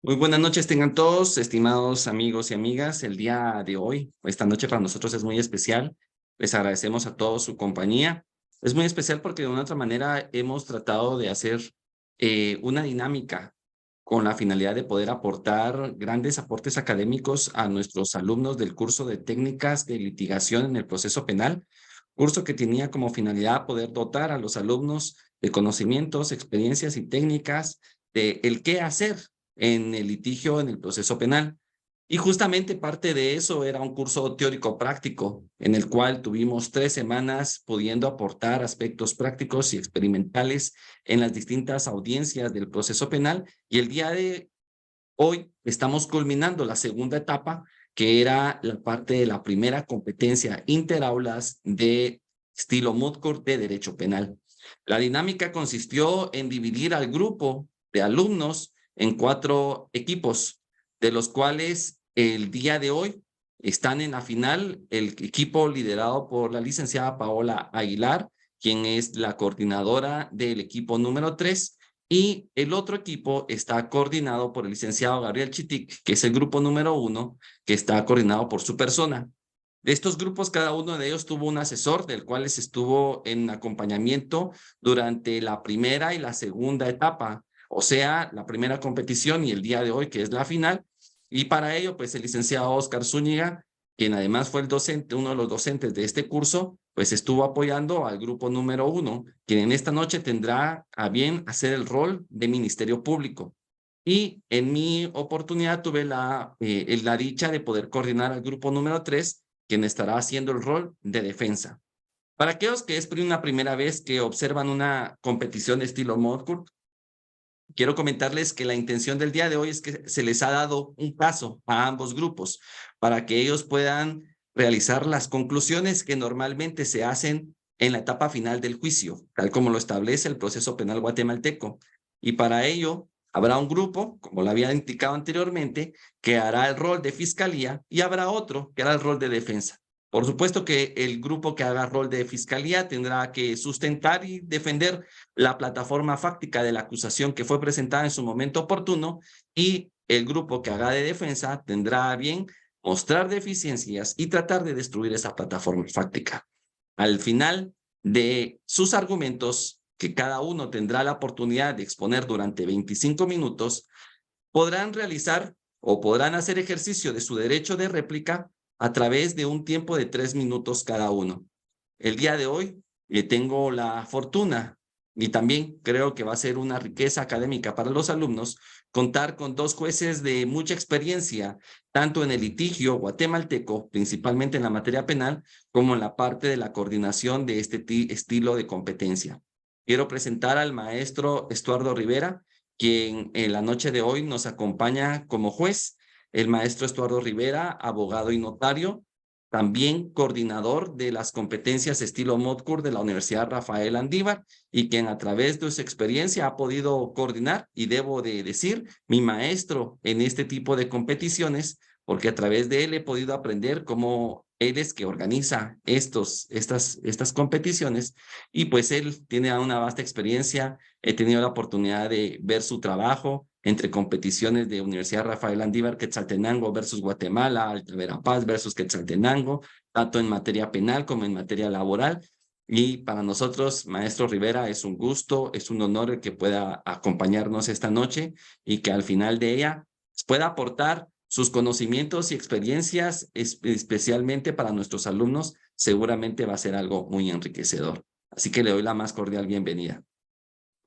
Muy buenas noches tengan todos, estimados amigos y amigas. El día de hoy, esta noche para nosotros es muy especial. Les agradecemos a todos su compañía. Es muy especial porque de una otra manera hemos tratado de hacer una dinámica con la finalidad de poder aportar grandes aportes académicos a nuestros alumnos del curso de técnicas de litigación en el proceso penal, curso que tenía como finalidad poder dotar a los alumnos de conocimientos, experiencias y técnicas de el qué hacer en el litigio, en el proceso penal. Y justamente parte de eso era un curso teórico práctico, en el cual tuvimos 3 semanas pudiendo aportar aspectos prácticos y experimentales en las distintas audiencias del proceso penal. Y el día de hoy estamos culminando la segunda etapa, que era la parte de la primera competencia interaulas de estilo Moot Court de Derecho Penal. La dinámica consistió en dividir al grupo de alumnos en 4 equipos, de los cuales el día de hoy están en la final el equipo liderado por la licenciada Paola Aguilar, quien es la coordinadora del equipo número 3, y el otro equipo está coordinado por el licenciado Gabriel Chitic, que es el grupo número 1, que está coordinado por su persona. De estos grupos, cada uno de ellos tuvo un asesor, del cual les estuvo en acompañamiento durante la primera y la segunda etapa, o sea, la primera competición y el día de hoy, que es la final. Y para ello, pues el licenciado Oscar Zúñiga, quien además fue el docente, uno de los docentes de este curso, pues estuvo apoyando al grupo número 1, quien en esta noche tendrá a bien hacer el rol de Ministerio Público. Y en mi oportunidad tuve la dicha de poder coordinar al grupo número 3, quien estará haciendo el rol de defensa. Para aquellos que es una primera vez que observan una competición de estilo Moot Court, quiero comentarles que la intención del día de hoy es que se les ha dado un paso a ambos grupos para que ellos puedan realizar las conclusiones que normalmente se hacen en la etapa final del juicio, tal como lo establece el proceso penal guatemalteco. Y para ello habrá un grupo, como lo había indicado anteriormente, que hará el rol de fiscalía y habrá otro que hará el rol de defensa. Por supuesto que el grupo que haga rol de fiscalía tendrá que sustentar y defender la plataforma fáctica de la acusación que fue presentada en su momento oportuno, y el grupo que haga de defensa tendrá a bien mostrar deficiencias y tratar de destruir esa plataforma fáctica. Al final de sus argumentos, que cada uno tendrá la oportunidad de exponer durante 25 minutos, podrán realizar o podrán hacer ejercicio de su derecho de réplica a través de un tiempo de 3 minutos cada uno. El día de hoy tengo la fortuna y también creo que va a ser una riqueza académica para los alumnos contar con 2 jueces de mucha experiencia, tanto en el litigio guatemalteco, principalmente en la materia penal, como en la parte de la coordinación de este estilo de competencia. Quiero presentar al maestro Estuardo Rivera, quien en la noche de hoy nos acompaña como juez. El maestro Estuardo Rivera, abogado y notario, también coordinador de las competencias estilo Moot Court de la Universidad Rafael Andívar, y quien a través de su experiencia ha podido coordinar, y debo de decir, mi maestro en este tipo de competiciones, porque a través de él he podido aprender cómo él es que organiza estas competiciones, y pues él tiene una vasta experiencia. He tenido la oportunidad de ver su trabajo entre competiciones de Universidad Rafael Andívar, Quetzaltenango versus Guatemala, Alta Verapaz versus Quetzaltenango, tanto en materia penal como en materia laboral. Y para nosotros, maestro Rivera, es un gusto, es un honor el que pueda acompañarnos esta noche y que al final de ella pueda aportar sus conocimientos y experiencias, especialmente para nuestros alumnos. Seguramente va a ser algo muy enriquecedor. Así que le doy la más cordial bienvenida.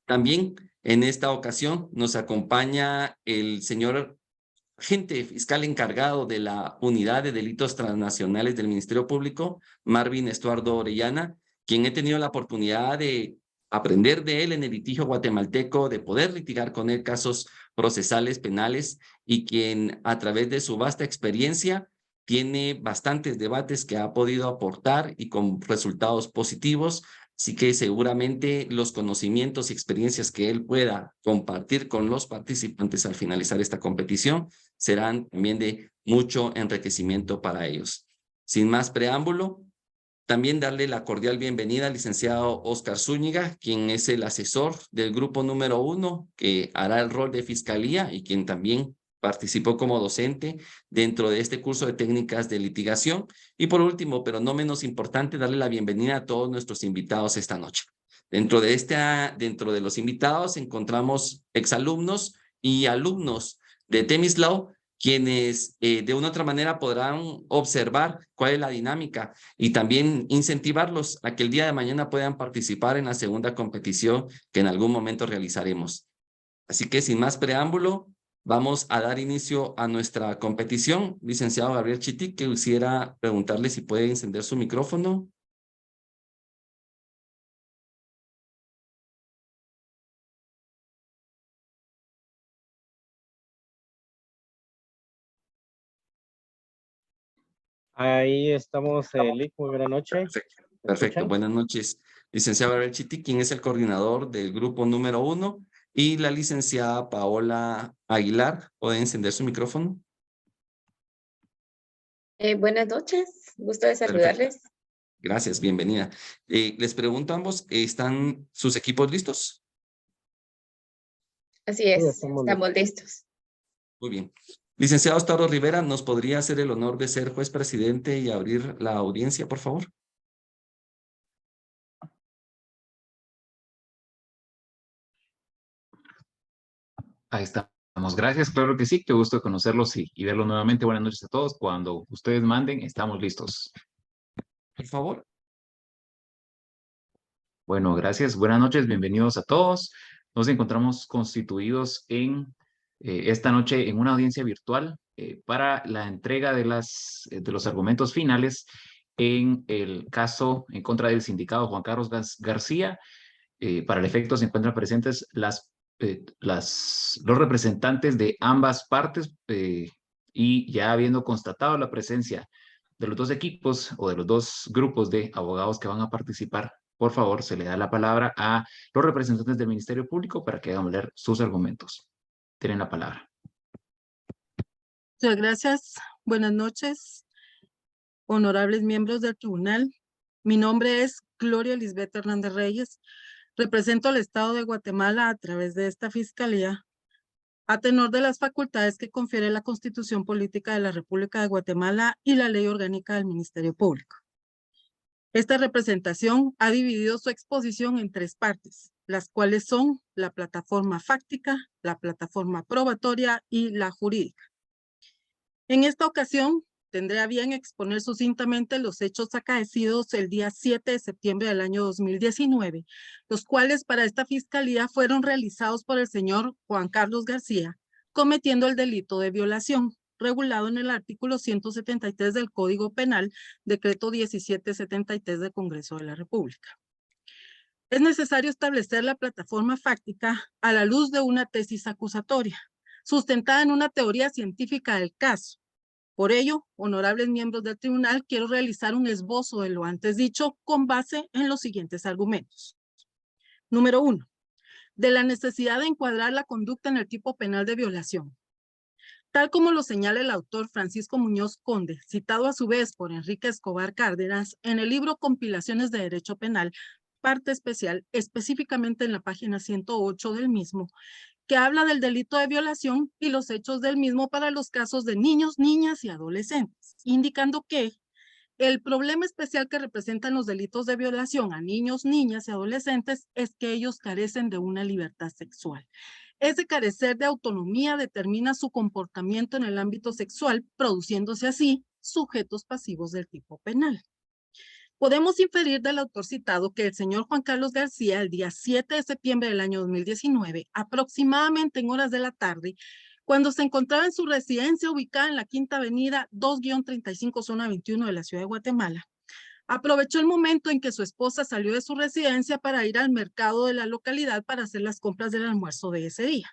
También en esta ocasión nos acompaña el señor agente fiscal encargado de la Unidad de Delitos Transnacionales del Ministerio Público, Marvin Estuardo Orellana, quien he tenido la oportunidad de aprender de él en el litigio guatemalteco, de poder litigar con él casos procesales penales, y quien a través de su vasta experiencia tiene bastantes debates que ha podido aportar y con resultados positivos. Así que seguramente los conocimientos y experiencias que él pueda compartir con los participantes al finalizar esta competición serán también de mucho enriquecimiento para ellos. Sin más preámbulo, también darle la cordial bienvenida al licenciado Oscar Zúñiga, quien es el asesor del grupo número 1, que hará el rol de fiscalía y quien también participó como docente dentro de este curso de técnicas de litigación. Y por último, pero no menos importante, darle la bienvenida a todos nuestros invitados esta noche. Dentro de los invitados encontramos exalumnos y alumnos de Themis Law, quienes de una u otra manera podrán observar cuál es la dinámica y también incentivarlos a que el día de mañana puedan participar en la segunda competición que en algún momento realizaremos. Así que sin más preámbulo, vamos a dar inicio a nuestra competición. Licenciado Gabriel Chiti, que quisiera preguntarle si puede encender su micrófono. Ahí estamos, Lick, muy buena noche. Perfecto, ¿Me perfecto. escuchan? Buenas noches, licenciado Gabriel Chiti, quien es el coordinador del grupo número 1, y la licenciada Paola Aguilar. ¿Puede encender su micrófono? Buenas noches, gusto de Perfecto. saludarles. Gracias, bienvenida. Les pregunto a ambos, ¿están sus equipos listos? Así Sí, es, estamos estamos listos. Muy bien. Licenciado Ostaro Rivera, ¿nos podría hacer el honor de ser juez presidente y abrir la audiencia, por favor? Ahí estamos. Gracias, claro que sí. Qué gusto conocerlos y verlos nuevamente. Buenas noches a todos. Cuando ustedes manden, estamos listos. Por favor. Bueno, gracias. Buenas noches. Bienvenidos a todos. Nos encontramos constituidos esta noche en una audiencia virtual para la entrega de los argumentos finales en el caso en contra del sindicado Juan Carlos García. Para el efecto se encuentran presentes los representantes de ambas partes y ya habiendo constatado la presencia de los dos equipos o de los dos grupos de abogados que van a participar, por favor, se le da la palabra a los representantes del Ministerio Público para que hagan leer sus argumentos. Tienen la palabra. Muchas gracias. Buenas noches, honorables miembros del tribunal. Mi nombre es Gloria Lisbeth Hernández Reyes. Represento al Estado de Guatemala a través de esta fiscalía, a tenor de las facultades que confiere la Constitución Política de la República de Guatemala y la Ley Orgánica del Ministerio Público. Esta representación ha dividido su exposición en 3 partes, las cuales son la plataforma fáctica, la plataforma probatoria y la jurídica. En esta ocasión, tendré a bien exponer sucintamente los hechos acaecidos el día 7 de septiembre del año 2019, los cuales para esta fiscalía fueron realizados por el señor Juan Carlos García, cometiendo el delito de violación, regulado en el artículo 173 del Código Penal, decreto 1773 del Congreso de la República. Es necesario establecer la plataforma fáctica a la luz de una tesis acusatoria, sustentada en una teoría científica del caso. Por ello, honorables miembros del tribunal, quiero realizar un esbozo de lo antes dicho con base en los siguientes argumentos. Número 1. De la necesidad de encuadrar la conducta en el tipo penal de violación. Tal como lo señala el autor Francisco Muñoz Conde, citado a su vez por Enrique Escobar Cárdenas, en el libro Compilaciones de Derecho Penal, parte especial, específicamente en la página 108 del mismo, que habla del delito de violación y los hechos del mismo para los casos de niños, niñas y adolescentes, indicando que el problema especial que representan los delitos de violación a niños, niñas y adolescentes es que ellos carecen de una libertad sexual. Ese carecer de autonomía determina su comportamiento en el ámbito sexual, produciéndose así sujetos pasivos del tipo penal. Podemos inferir del autor citado que el señor Juan Carlos García, el día 7 de septiembre del año 2019, aproximadamente en horas de la tarde, cuando se encontraba en su residencia ubicada en la Quinta Avenida 2-35, zona 21 de la ciudad de Guatemala, aprovechó el momento en que su esposa salió de su residencia para ir al mercado de la localidad para hacer las compras del almuerzo de ese día.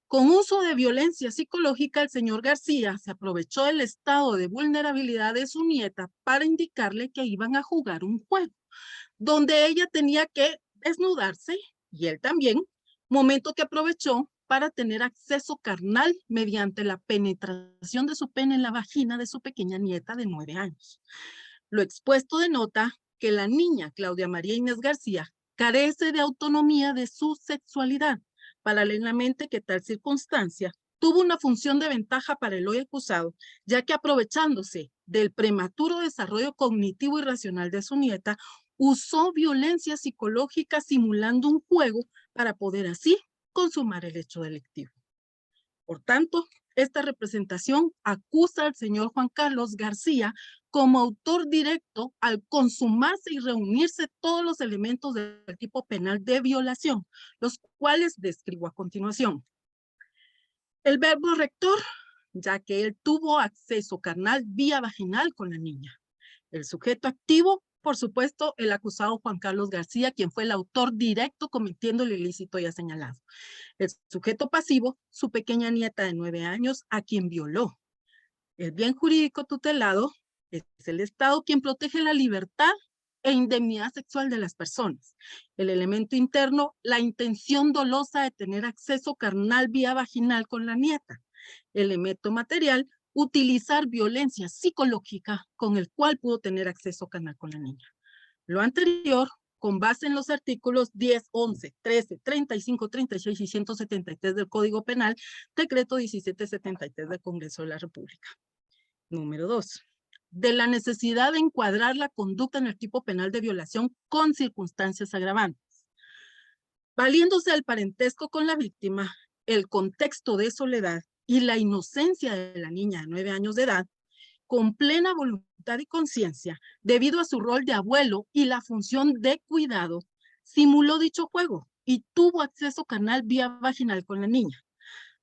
Con uso de violencia psicológica, el señor García se aprovechó del estado de vulnerabilidad de su nieta para indicarle que iban a jugar un juego, donde ella tenía que desnudarse, y él también, momento que aprovechó para tener acceso carnal mediante la penetración de su pene en la vagina de su pequeña nieta de 9 años. Lo expuesto denota que la niña Claudia María Inés García carece de autonomía de su sexualidad, paralelamente que tal circunstancia tuvo una función de ventaja para el hoy acusado, ya que aprovechándose del prematuro desarrollo cognitivo y racional de su nieta, usó violencia psicológica simulando un juego para poder así consumar el hecho delictivo. Por tanto, esta representación acusa al señor Juan Carlos García como autor directo al consumarse y reunirse todos los elementos del tipo penal de violación, los cuales describo a continuación. El verbo rector, ya que él tuvo acceso carnal vía vaginal con la niña. El sujeto activo, por supuesto, el acusado Juan Carlos García, quien fue el autor directo cometiendo el ilícito ya señalado. El sujeto pasivo, su pequeña nieta de 9 años, a quien violó. El bien jurídico tutelado es el Estado quien protege la libertad e indemnidad sexual de las personas. El elemento interno, la intención dolosa de tener acceso carnal vía vaginal con la nieta. El elemento material, utilizar violencia psicológica con el cual pudo tener acceso carnal con la niña. Lo anterior, con base en los artículos 10, 11, 13, 35, 36 y 173 del Código Penal, decreto 1773 del Congreso de la República. Número 2. De la necesidad de encuadrar la conducta en el tipo penal de violación con circunstancias agravantes. Valiéndose del parentesco con la víctima, el contexto de soledad y la inocencia de la niña de 9 años de edad, con plena voluntad y conciencia, debido a su rol de abuelo y la función de cuidado, simuló dicho juego y tuvo acceso carnal vía vaginal con la niña.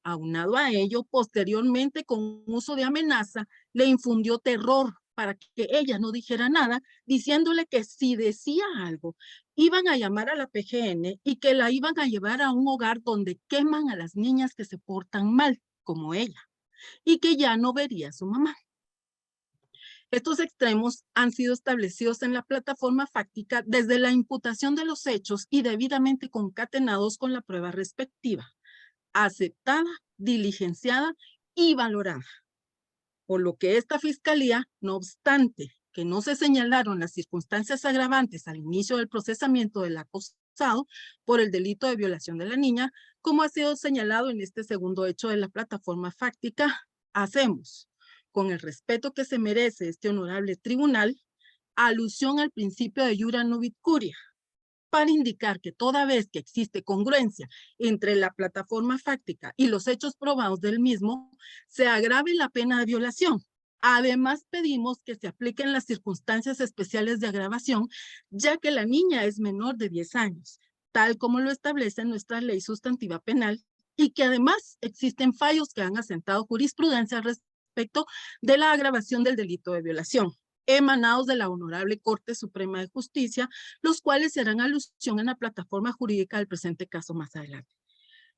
Aunado a ello, posteriormente, con uso de amenaza, le infundió terror para que ella no dijera nada, diciéndole que si decía algo, iban a llamar a la PGN y que la iban a llevar a un hogar donde queman a las niñas que se portan mal, como ella, y que ya no vería a su mamá. Estos extremos han sido establecidos en la plataforma fáctica desde la imputación de los hechos y debidamente concatenados con la prueba respectiva, aceptada, diligenciada y valorada. Por lo que esta fiscalía, no obstante que no se señalaron las circunstancias agravantes al inicio del procesamiento del acusado por el delito de violación de la niña, como ha sido señalado en este segundo hecho de la plataforma fáctica, hacemos, con el respeto que se merece este honorable tribunal, alusión al principio de iura nubit curia, para indicar que toda vez que existe congruencia entre la plataforma fáctica y los hechos probados del mismo, se agrave la pena de violación. Además, pedimos que se apliquen las circunstancias especiales de agravación, ya que la niña es menor de 10 años, tal como lo establece nuestra ley sustantiva penal, y que además existen fallos que han asentado jurisprudencia respecto de la agravación del delito de violación, emanados de la Honorable Corte Suprema de Justicia, los cuales harán alusión en la plataforma jurídica del presente caso más adelante.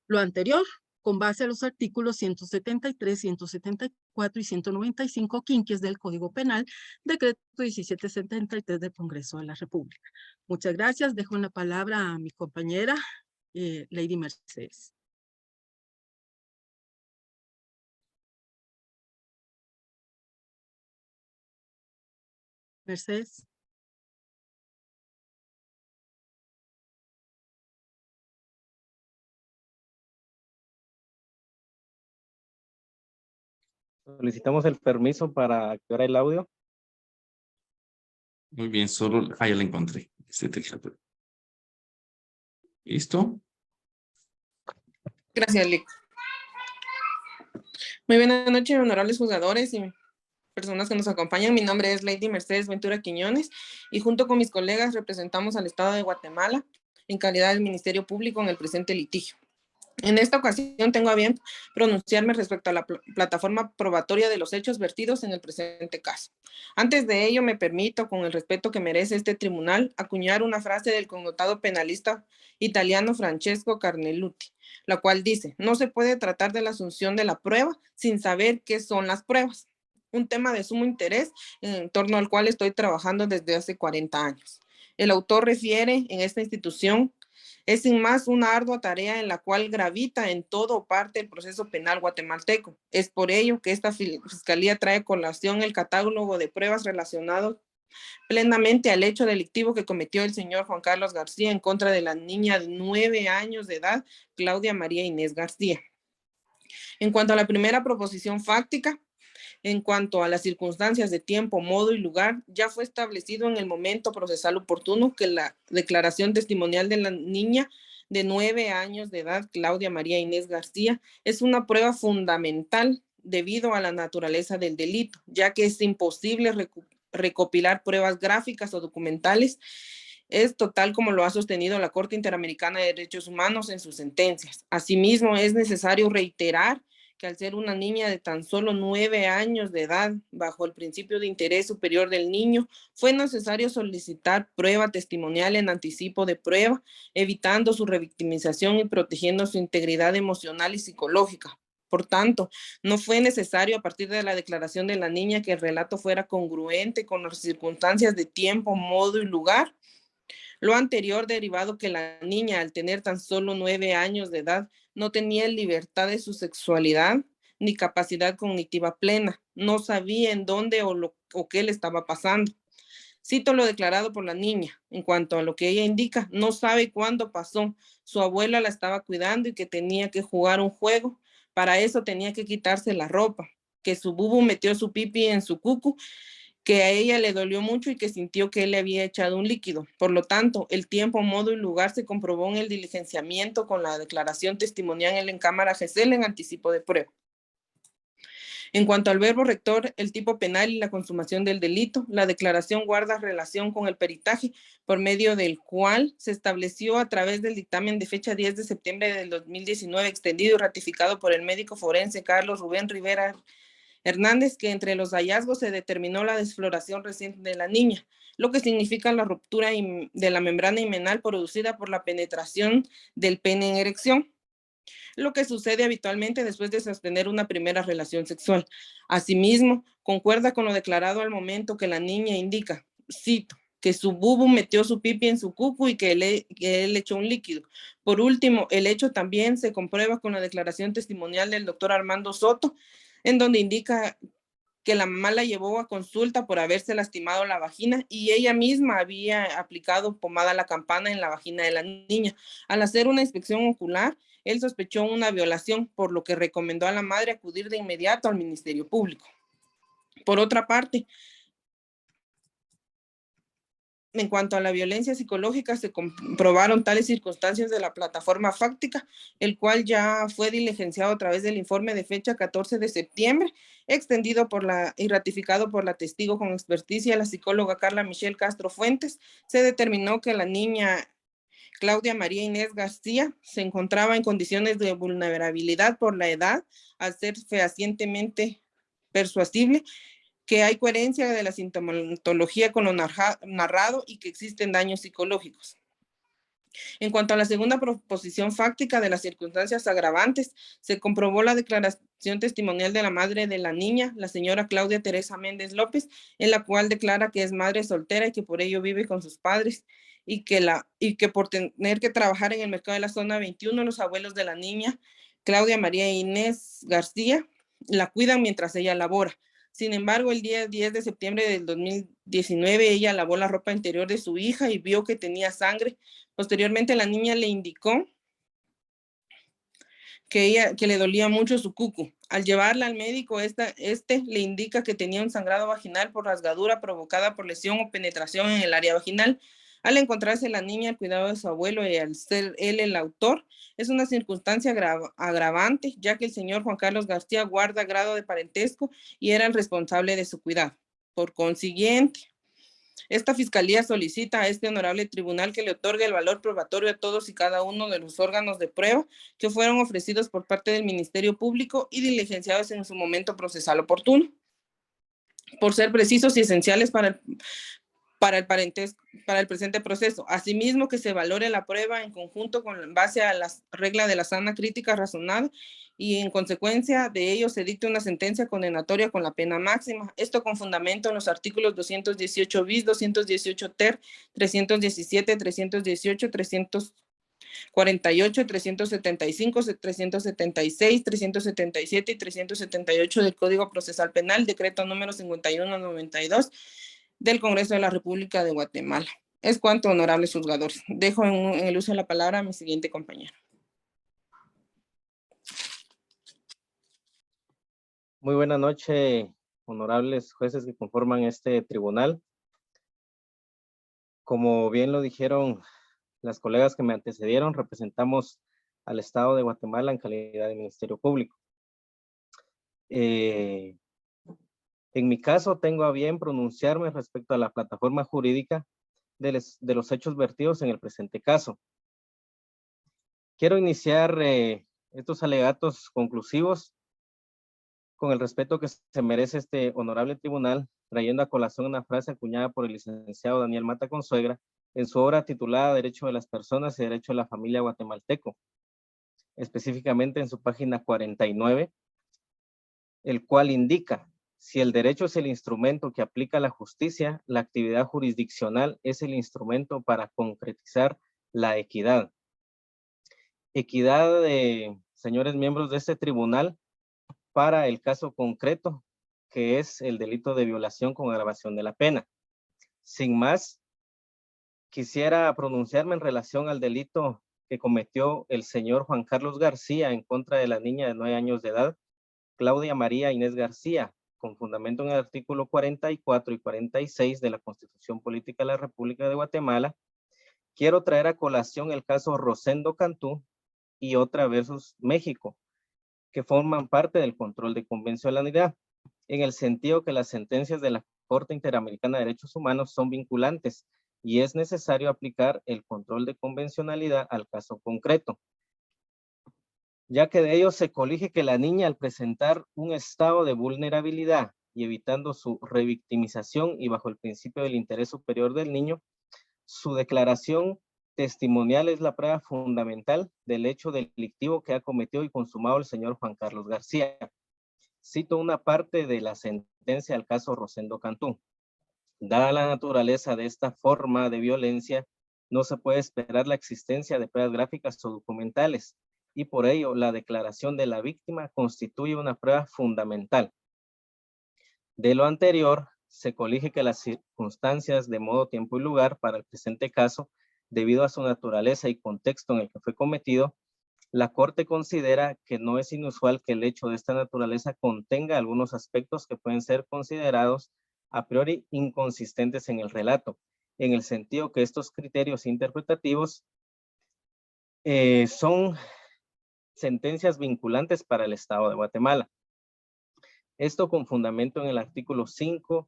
Lo anterior, con base a los artículos 173, 174 y 195 quinques del Código Penal, decreto 1773 del Congreso de la República. Muchas gracias. Dejo la palabra a mi compañera, Lady Mercedes. Mercedes. Solicitamos el permiso para activar el audio. Muy bien, solo... Ah, ya la encontré. ¿Listo? Gracias, Lic. Muy buenas noches, honorables juzgadores y personas que nos acompañan. Mi nombre es Lady Mercedes Ventura Quiñones y junto con mis colegas representamos al Estado de Guatemala en calidad del Ministerio Público en el presente litigio. En esta ocasión tengo a bien pronunciarme respecto a la plataforma probatoria de los hechos vertidos en el presente caso. Antes de ello, me permito, con el respeto que merece este tribunal, acuñar una frase del connotado penalista italiano Francesco Carneluti, la cual dice: no se puede tratar de la asunción de la prueba sin saber qué son las pruebas. Un tema de sumo interés en torno al cual estoy trabajando desde hace 40 años. El autor refiere en esta institución es sin más una ardua tarea en la cual gravita en todo o parte el proceso penal guatemalteco. Es por ello que esta fiscalía trae colación el catálogo de pruebas relacionados plenamente al hecho delictivo que cometió el señor Juan Carlos García en contra de la niña de 9 años de edad, Claudia María Inés García. En cuanto a la primera proposición fáctica, en cuanto a las circunstancias de tiempo, modo y lugar, ya fue establecido en el momento procesal oportuno que la declaración testimonial de la niña de 9 años de edad, Claudia María Inés García, es una prueba fundamental debido a la naturaleza del delito, ya que es imposible recopilar pruebas gráficas o documentales. Es total como lo ha sostenido la Corte Interamericana de Derechos Humanos en sus sentencias. Asimismo, es necesario reiterar que al ser una niña de tan solo 9 años de edad, bajo el principio de interés superior del niño, fue necesario solicitar prueba testimonial en anticipo de prueba, evitando su revictimización y protegiendo su integridad emocional y psicológica. Por tanto, no fue necesario a partir de la declaración de la niña que el relato fuera congruente con las circunstancias de tiempo, modo y lugar. Lo anterior derivado que la niña, al tener tan solo 9 años de edad, no tenía libertad de su sexualidad ni capacidad cognitiva plena. No sabía en dónde o qué le estaba pasando. Cito lo declarado por la niña. En cuanto a lo que ella indica, no sabe cuándo pasó. Su abuela la estaba cuidando y que tenía que jugar un juego. Para eso tenía que quitarse la ropa. Que su bubu metió su pipi en su cucu, que a ella le dolió mucho y que sintió que él le había echado un líquido. Por lo tanto, el tiempo, modo y lugar se comprobó en el diligenciamiento con la declaración testimonial en cámara GESEL en anticipo de prueba. En cuanto al verbo rector, el tipo penal y la consumación del delito, la declaración guarda relación con el peritaje, por medio del cual se estableció a través del dictamen de fecha 10 de septiembre del 2019, extendido y ratificado por el médico forense Carlos Rubén Rivera Hernández, que entre los hallazgos se determinó la desfloración reciente de la niña, lo que significa la ruptura de la membrana himenal producida por la penetración del pene en erección, lo que sucede habitualmente después de sostener una primera relación sexual. Asimismo, concuerda con lo declarado al momento que la niña indica, cito, que su bubu metió su pipi en su cucu y que él echó un líquido. Por último, el hecho también se comprueba con la declaración testimonial del doctor Armando Soto, en donde indica que la mamá la llevó a consulta por haberse lastimado la vagina y ella misma había aplicado pomada a la campana en la vagina de la niña. Al hacer una inspección ocular, él sospechó una violación, por lo que recomendó a la madre acudir de inmediato al Ministerio Público. Por otra parte, en cuanto a la violencia psicológica, se comprobaron tales circunstancias de la plataforma fáctica, el cual ya fue diligenciado a través del informe de fecha 14 de septiembre, extendido y ratificado por la testigo con experticia, la psicóloga Carla Michelle Castro Fuentes. Se determinó que la niña Claudia María Inés García se encontraba en condiciones de vulnerabilidad por la edad, al ser fehacientemente persuasible, que hay coherencia de la sintomatología con lo narrado y que existen daños psicológicos. En cuanto a la segunda proposición fáctica de las circunstancias agravantes, se comprobó la declaración testimonial de la madre de la niña, la señora Claudia Teresa Méndez López, en la cual declara que es madre soltera y que por ello vive con sus padres y que por tener que trabajar en el mercado de la zona 21, los abuelos de la niña, Claudia María Inés García, la cuidan mientras ella labora. Sin embargo, el día 10 de septiembre del 2019, ella lavó la ropa interior de su hija y vio que tenía sangre. Posteriormente, la niña le indicó que le dolía mucho su cucu. Al llevarla al médico, este le indica que tenía un sangrado vaginal por rasgadura provocada por lesión o penetración en el área vaginal. Al encontrarse la niña al cuidado de su abuelo y al ser él el autor, es una circunstancia agravante, ya que el señor Juan Carlos García guarda grado de parentesco y era el responsable de su cuidado. Por consiguiente, esta fiscalía solicita a este honorable tribunal que le otorgue el valor probatorio a todos y cada uno de los órganos de prueba que fueron ofrecidos por parte del Ministerio Público y diligenciados en su momento procesal oportuno, por ser precisos y esenciales para el presente proceso. Asimismo, que se valore la prueba en conjunto con base a la regla de la sana crítica razonada y en consecuencia de ello se dicte una sentencia condenatoria con la pena máxima. Esto con fundamento en los artículos 218 bis, 218 ter, 317, 318, 348, 375, 376, 377 y 378 del Código Procesal Penal, decreto número 5192 del Congreso de la República de Guatemala. Es cuanto, honorables juzgadores. Dejo en el uso de la palabra a mi siguiente compañero. Muy buena noche, honorables jueces que conforman este tribunal. Como bien lo dijeron las colegas que me antecedieron, representamos al Estado de Guatemala en calidad de Ministerio Público. En mi caso, tengo a bien pronunciarme respecto a la plataforma jurídica de los hechos vertidos en el presente caso. Quiero iniciar estos alegatos conclusivos con el respeto que se merece este honorable tribunal, trayendo a colación una frase acuñada por el licenciado Daniel Mata Consuegra en su obra titulada Derecho de las Personas y Derecho de la Familia Guatemalteco, específicamente en su página 49, el cual indica: si el derecho es el instrumento que aplica la justicia, la actividad jurisdiccional es el instrumento para concretizar la equidad. Equidad, señores miembros de este tribunal, para el caso concreto, que es el delito de violación con agravación de la pena. Sin más, quisiera pronunciarme en relación al delito que cometió el señor Juan Carlos García en contra de la niña de 9 años de edad, Claudia María Inés García, con fundamento en el artículo 44 y 46 de la Constitución Política de la República de Guatemala. Quiero traer a colación el caso Rosendo Cantú y otra versus México, que forman parte del control de convencionalidad, en el sentido que las sentencias de la Corte Interamericana de Derechos Humanos son vinculantes y es necesario aplicar el control de convencionalidad al caso concreto, ya que de ello se colige que la niña, al presentar un estado de vulnerabilidad y evitando su revictimización y bajo el principio del interés superior del niño, su declaración testimonial es la prueba fundamental del hecho delictivo que ha cometido y consumado el señor Juan Carlos García. Cito una parte de la sentencia al caso Rosendo Cantú. Dada la naturaleza de esta forma de violencia, no se puede esperar la existencia de pruebas gráficas o documentales, y por ello la declaración de la víctima constituye una prueba fundamental. De lo anterior, se colige que las circunstancias de modo, tiempo y lugar para el presente caso, debido a su naturaleza y contexto en el que fue cometido, la Corte considera que no es inusual que el hecho de esta naturaleza contenga algunos aspectos que pueden ser considerados a priori inconsistentes en el relato, en el sentido que estos criterios interpretativos son sentencias vinculantes para el Estado de Guatemala. Esto con fundamento en el artículo 5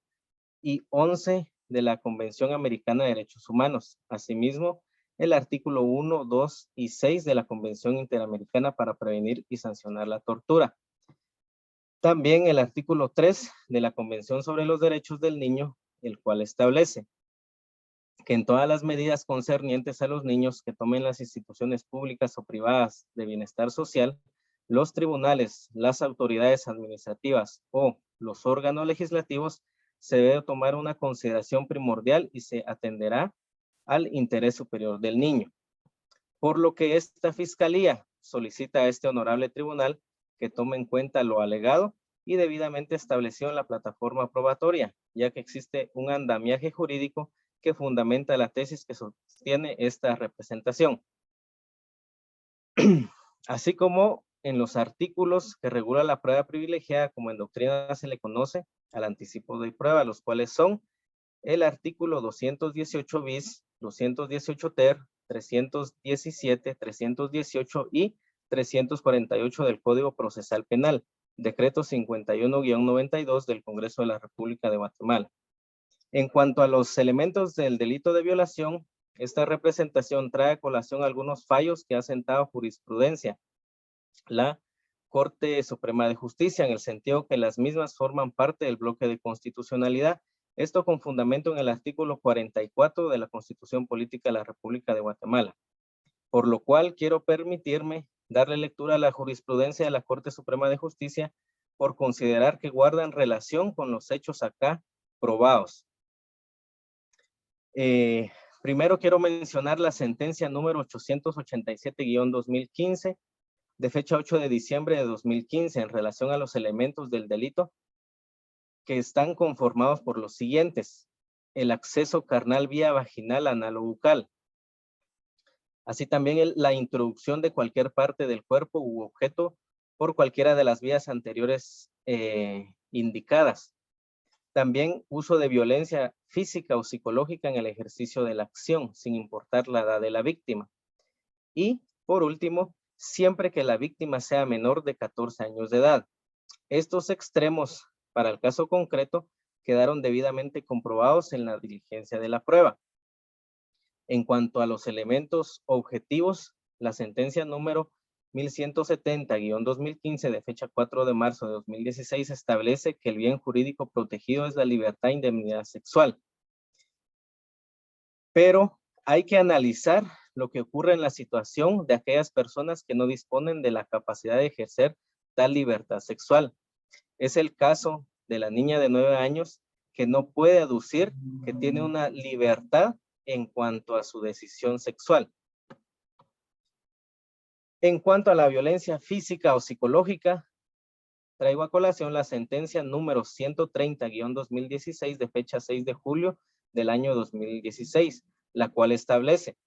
y 11 de la Convención Americana de Derechos Humanos. Asimismo, el artículo 1, 2 y 6 de la Convención Interamericana para prevenir y sancionar la tortura. También el artículo 3 de la Convención sobre los Derechos del Niño, el cual establece que en todas las medidas concernientes a los niños que tomen las instituciones públicas o privadas de bienestar social, los tribunales, las autoridades administrativas o los órganos legislativos se debe tomar una consideración primordial y se atenderá al interés superior del niño. Por lo que esta Fiscalía solicita a este honorable tribunal que tome en cuenta lo alegado y debidamente establecido en la plataforma probatoria, ya que existe un andamiaje jurídico que fundamenta la tesis que sostiene esta representación. Así como en los artículos que regula la prueba privilegiada, como en doctrina se le conoce al anticipo de prueba, los cuales son el artículo 218 bis, 218 ter, 317, 318 y 348 del Código Procesal Penal, decreto 51-92 del Congreso de la República de Guatemala. En cuanto a los elementos del delito de violación, esta representación trae a colación algunos fallos que ha sentado jurisprudencia la Corte Suprema de Justicia, en el sentido que las mismas forman parte del bloque de constitucionalidad, esto con fundamento en el artículo 44 de la Constitución Política de la República de Guatemala, por lo cual quiero permitirme darle lectura a la jurisprudencia de la Corte Suprema de Justicia por considerar que guardan relación con los hechos acá probados. Primero quiero mencionar la sentencia número 887-2015 de fecha 8 de diciembre de 2015 en relación a los elementos del delito que están conformados por los siguientes: el acceso carnal vía vaginal anal-bucal, así también la introducción de cualquier parte del cuerpo u objeto por cualquiera de las vías anteriores indicadas. También uso de violencia física o psicológica en el ejercicio de la acción, sin importar la edad de la víctima. Y, por último, siempre que la víctima sea menor de 14 años de edad. Estos extremos, para el caso concreto, quedaron debidamente comprobados en la diligencia de la prueba. En cuanto a los elementos objetivos, la sentencia número 1170-2015 de fecha 4 de marzo de 2016 establece que el bien jurídico protegido es la libertad e indemnidad sexual. Pero hay que analizar lo que ocurre en la situación de aquellas personas que no disponen de la capacidad de ejercer tal libertad sexual. Es el caso de la niña de 9 años que no puede aducir que tiene una libertad en cuanto a su decisión sexual. En cuanto a la violencia física o psicológica, traigo a colación la sentencia número 130-2016 de fecha 6 de julio del año 2016, la cual establece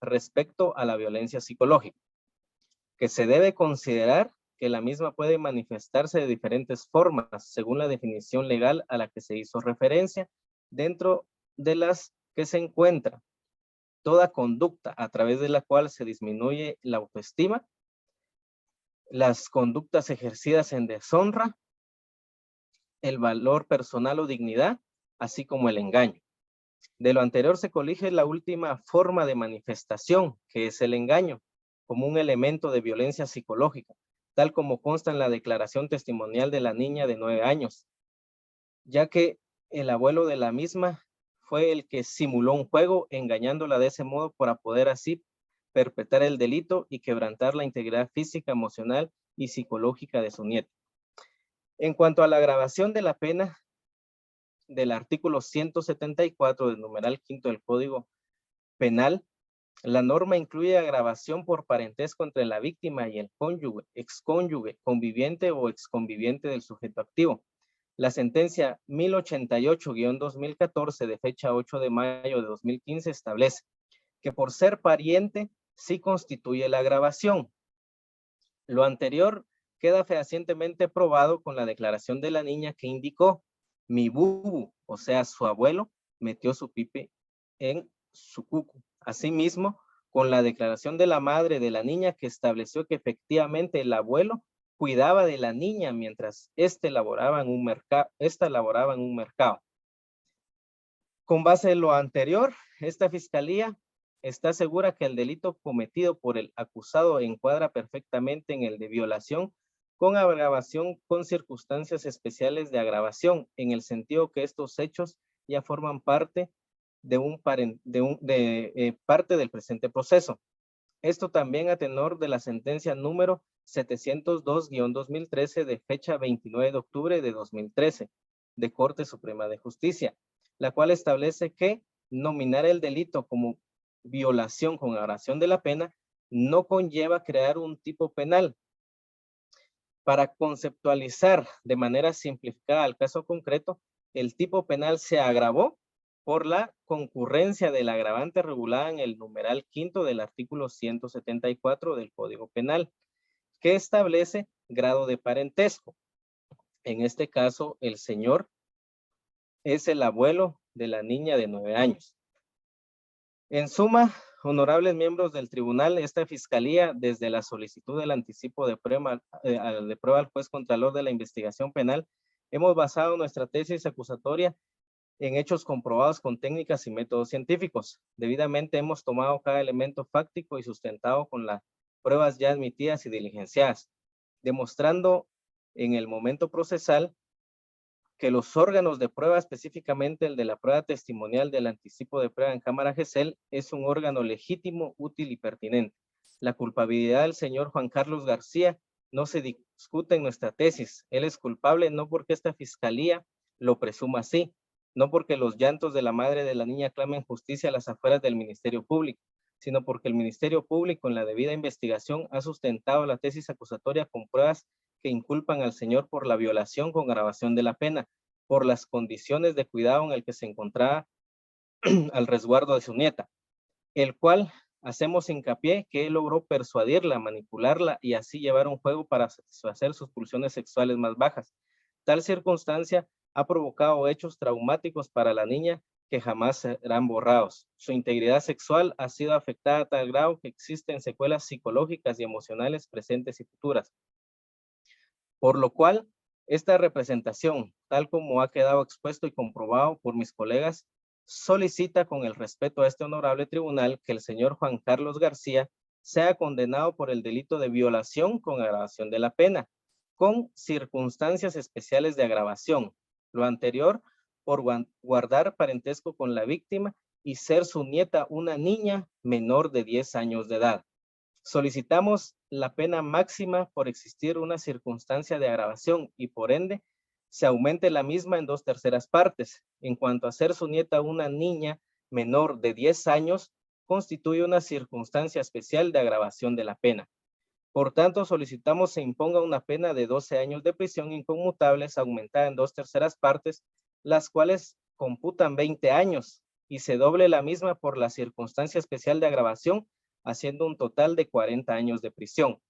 respecto a la violencia psicológica, que se debe considerar que la misma puede manifestarse de diferentes formas, según la definición legal a la que se hizo referencia, dentro de las que se encuentra toda conducta a través de la cual se disminuye la autoestima, las conductas ejercidas en deshonra, el valor personal o dignidad, así como el engaño. De lo anterior se colige la última forma de manifestación, que es el engaño, como un elemento de violencia psicológica, tal como consta en la declaración testimonial de la niña de 9 años, ya que el abuelo de la misma fue el que simuló un juego, engañándola de ese modo para poder así perpetrar el delito y quebrantar la integridad física, emocional y psicológica de su nieto. En cuanto a la agravación de la pena del artículo 174 del numeral quinto del Código Penal, la norma incluye agravación por parentesco entre la víctima y el cónyuge, excónyuge, conviviente o exconviviente del sujeto activo. La sentencia 1088-2014 de fecha 8 de mayo de 2015 establece que por ser pariente sí constituye la agravación. Lo anterior queda fehacientemente probado con la declaración de la niña que indicó: mi bubu, o sea, su abuelo, metió su pipe en su cucu. Asimismo, con la declaración de la madre de la niña que estableció que efectivamente el abuelo cuidaba de la niña mientras esta laboraba en un mercado. Con base en lo anterior, esta fiscalía está segura que el delito cometido por el acusado encuadra perfectamente en el de violación con agravación con circunstancias especiales de agravación, en el sentido que estos hechos ya forman parte parte del presente proceso. Esto también a tenor de la sentencia número 702-2013 de fecha 29 de octubre de 2013 de Corte Suprema de Justicia, la cual establece que nominar el delito como violación con agravación de la pena no conlleva crear un tipo penal. Para conceptualizar de manera simplificada el caso concreto, el tipo penal se agravó por la concurrencia del agravante regulada en el numeral quinto del artículo 174 del Código Penal, que establece grado de parentesco. En este caso, el señor es el abuelo de la niña de 9 años. En suma, honorables miembros del tribunal, esta fiscalía, desde la solicitud del anticipo de prueba al juez contralor de la investigación penal, hemos basado nuestra tesis acusatoria en hechos comprobados con técnicas y métodos científicos. Debidamente hemos tomado cada elemento fáctico y sustentado con las pruebas ya admitidas y diligenciadas, demostrando en el momento procesal que los órganos de prueba, específicamente el de la prueba testimonial del anticipo de prueba en cámara GESEL, es un órgano legítimo, útil y pertinente. La culpabilidad del señor Juan Carlos García no se discute en nuestra tesis. Él es culpable no porque esta fiscalía lo presuma así, no porque los llantos de la madre de la niña clamen justicia a las afueras del Ministerio Público, sino porque el Ministerio Público en la debida investigación ha sustentado la tesis acusatoria con pruebas que inculpan al señor por la violación con agravación de la pena, por las condiciones de cuidado en el que se encontraba al resguardo de su nieta, el cual hacemos hincapié que él logró persuadirla, manipularla y así llevar un juego para satisfacer sus pulsiones sexuales más bajas, Tal circunstancia ha provocado hechos traumáticos para la niña que jamás serán borrados. Su integridad sexual ha sido afectada a tal grado que existen secuelas psicológicas y emocionales presentes y futuras. Por lo cual, esta representación, tal como ha quedado expuesto y comprobado por mis colegas, solicita con el respeto a este honorable tribunal que el señor Juan Carlos García sea condenado por el delito de violación con agravación de la pena, con circunstancias especiales de agravación. Lo anterior, por guardar parentesco con la víctima y ser su nieta una niña menor de 10 años de edad. Solicitamos la pena máxima por existir una circunstancia de agravación y por ende se aumente la misma en 2/3 partes. En cuanto a ser su nieta una niña menor de 10 años, constituye una circunstancia especial de agravación de la pena. Por tanto, solicitamos se imponga una pena de 12 años de prisión inconmutables aumentada en 2/3 partes, las cuales computan 20 años y se doble la misma por la circunstancia especial de agravación, haciendo un total de 40 años de prisión.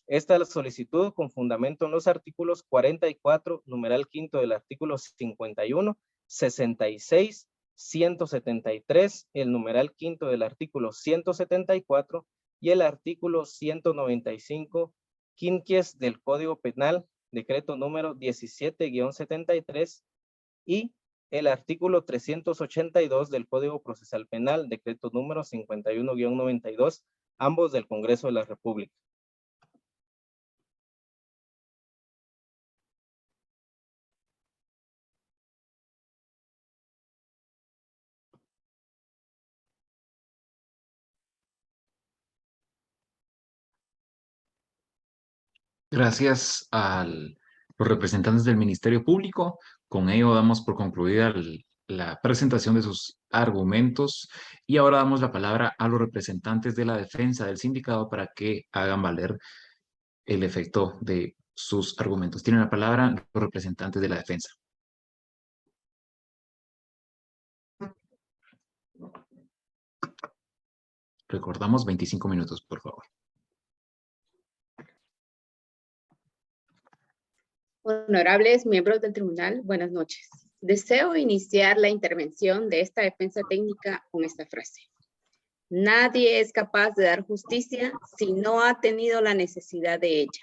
Esta es la solicitud con fundamento en los artículos 44, numeral quinto del artículo 51, 66, 173, el numeral quinto del artículo 174 y el artículo 195, quinquies del Código Penal, decreto número 17-73 y el artículo 382 del Código Procesal Penal, decreto número 51-92, ambos del Congreso de la República. Gracias a los representantes del Ministerio Público. Con ello damos por concluida la presentación de sus argumentos y ahora damos la palabra a los representantes de la defensa del sindicado para que hagan valer el efecto de sus argumentos. Tienen la palabra los representantes de la defensa. Recordamos 25 minutos, por favor. Honorables miembros del tribunal, buenas noches. Deseo iniciar la intervención de esta defensa técnica con esta frase. Nadie es capaz de dar justicia si no ha tenido la necesidad de ella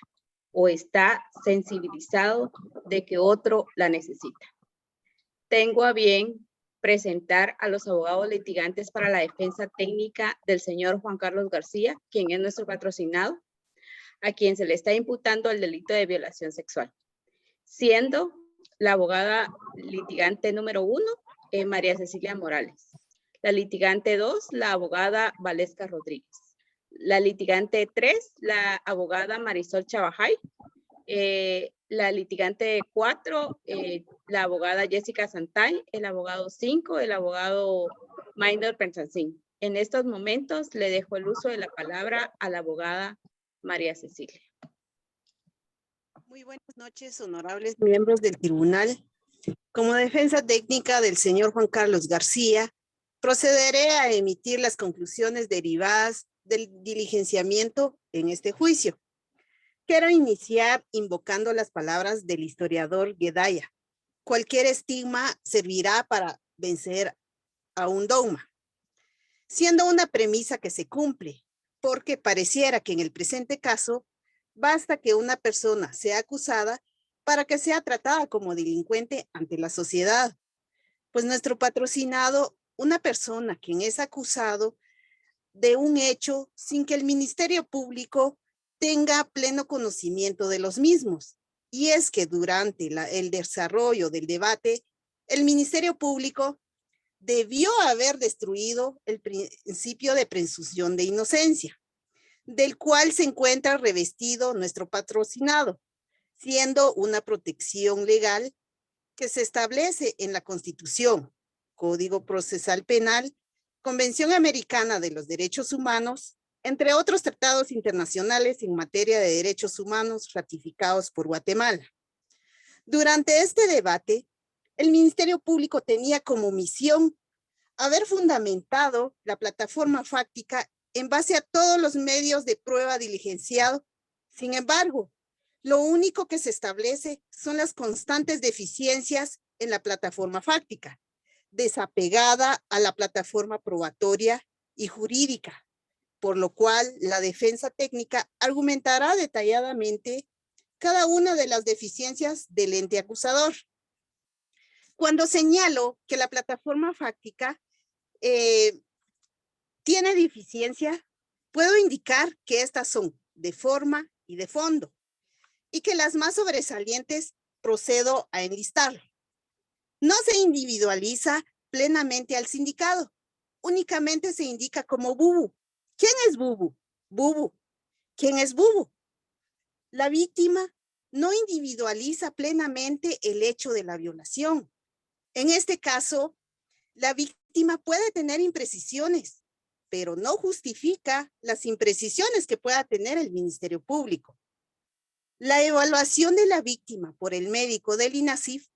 o está sensibilizado de que otro la necesita. Tengo a bien presentar a los abogados litigantes para la defensa técnica del señor Juan Carlos García, quien es nuestro patrocinado, a quien se le está imputando el delito de violación sexual, siendo la abogada litigante número 1, María Cecilia Morales. La litigante 2, la abogada Valesca Rodríguez. La litigante 3, la abogada Marisol Chavajay. La litigante 4, la abogada Jessica Santay. El abogado 5, el abogado Maynor Pensancín. En estos momentos le dejo el uso de la palabra a la abogada María Cecilia. Muy buenas noches, honorables miembros del tribunal. Como defensa técnica del señor Juan Carlos García, procederé a emitir las conclusiones derivadas del diligenciamiento en este juicio. Quiero iniciar invocando las palabras del historiador Guedaya. Cualquier estigma servirá para vencer a un dogma, siendo una premisa que se cumple, porque pareciera que en el presente caso basta que una persona sea acusada para que sea tratada como delincuente ante la sociedad. Pues nuestro patrocinado, una persona quien es acusado de un hecho sin que el Ministerio Público tenga pleno conocimiento de los mismos. Y es que durante el desarrollo del debate, el Ministerio Público debió haber destruido el principio de presunción de inocencia, del cual se encuentra revestido nuestro patrocinado, siendo una protección legal que se establece en la Constitución, Código Procesal Penal, Convención Americana de los Derechos Humanos, entre otros tratados internacionales en materia de derechos humanos ratificados por Guatemala. Durante este debate, el Ministerio Público tenía como misión haber fundamentado la plataforma fáctica en base a todos los medios de prueba diligenciado. Sin embargo, lo único que se establece son las constantes deficiencias en la plataforma fáctica, desapegada a la plataforma probatoria y jurídica, por lo cual la defensa técnica argumentará detalladamente cada una de las deficiencias del ente acusador. Cuando señalo que la plataforma fáctica tiene deficiencia, puedo indicar que estas son de forma y de fondo, y que las más sobresalientes procedo a enlistar. No se individualiza plenamente al sindicado, únicamente se indica como Bubu. ¿Quién es Bubu? Bubu. ¿Quién es Bubu? La víctima no individualiza plenamente el hecho de la violación. En este caso, la víctima puede tener imprecisiones, pero no justifica las imprecisiones que pueda tener el Ministerio Público. La evaluación de la víctima por el médico del INASIF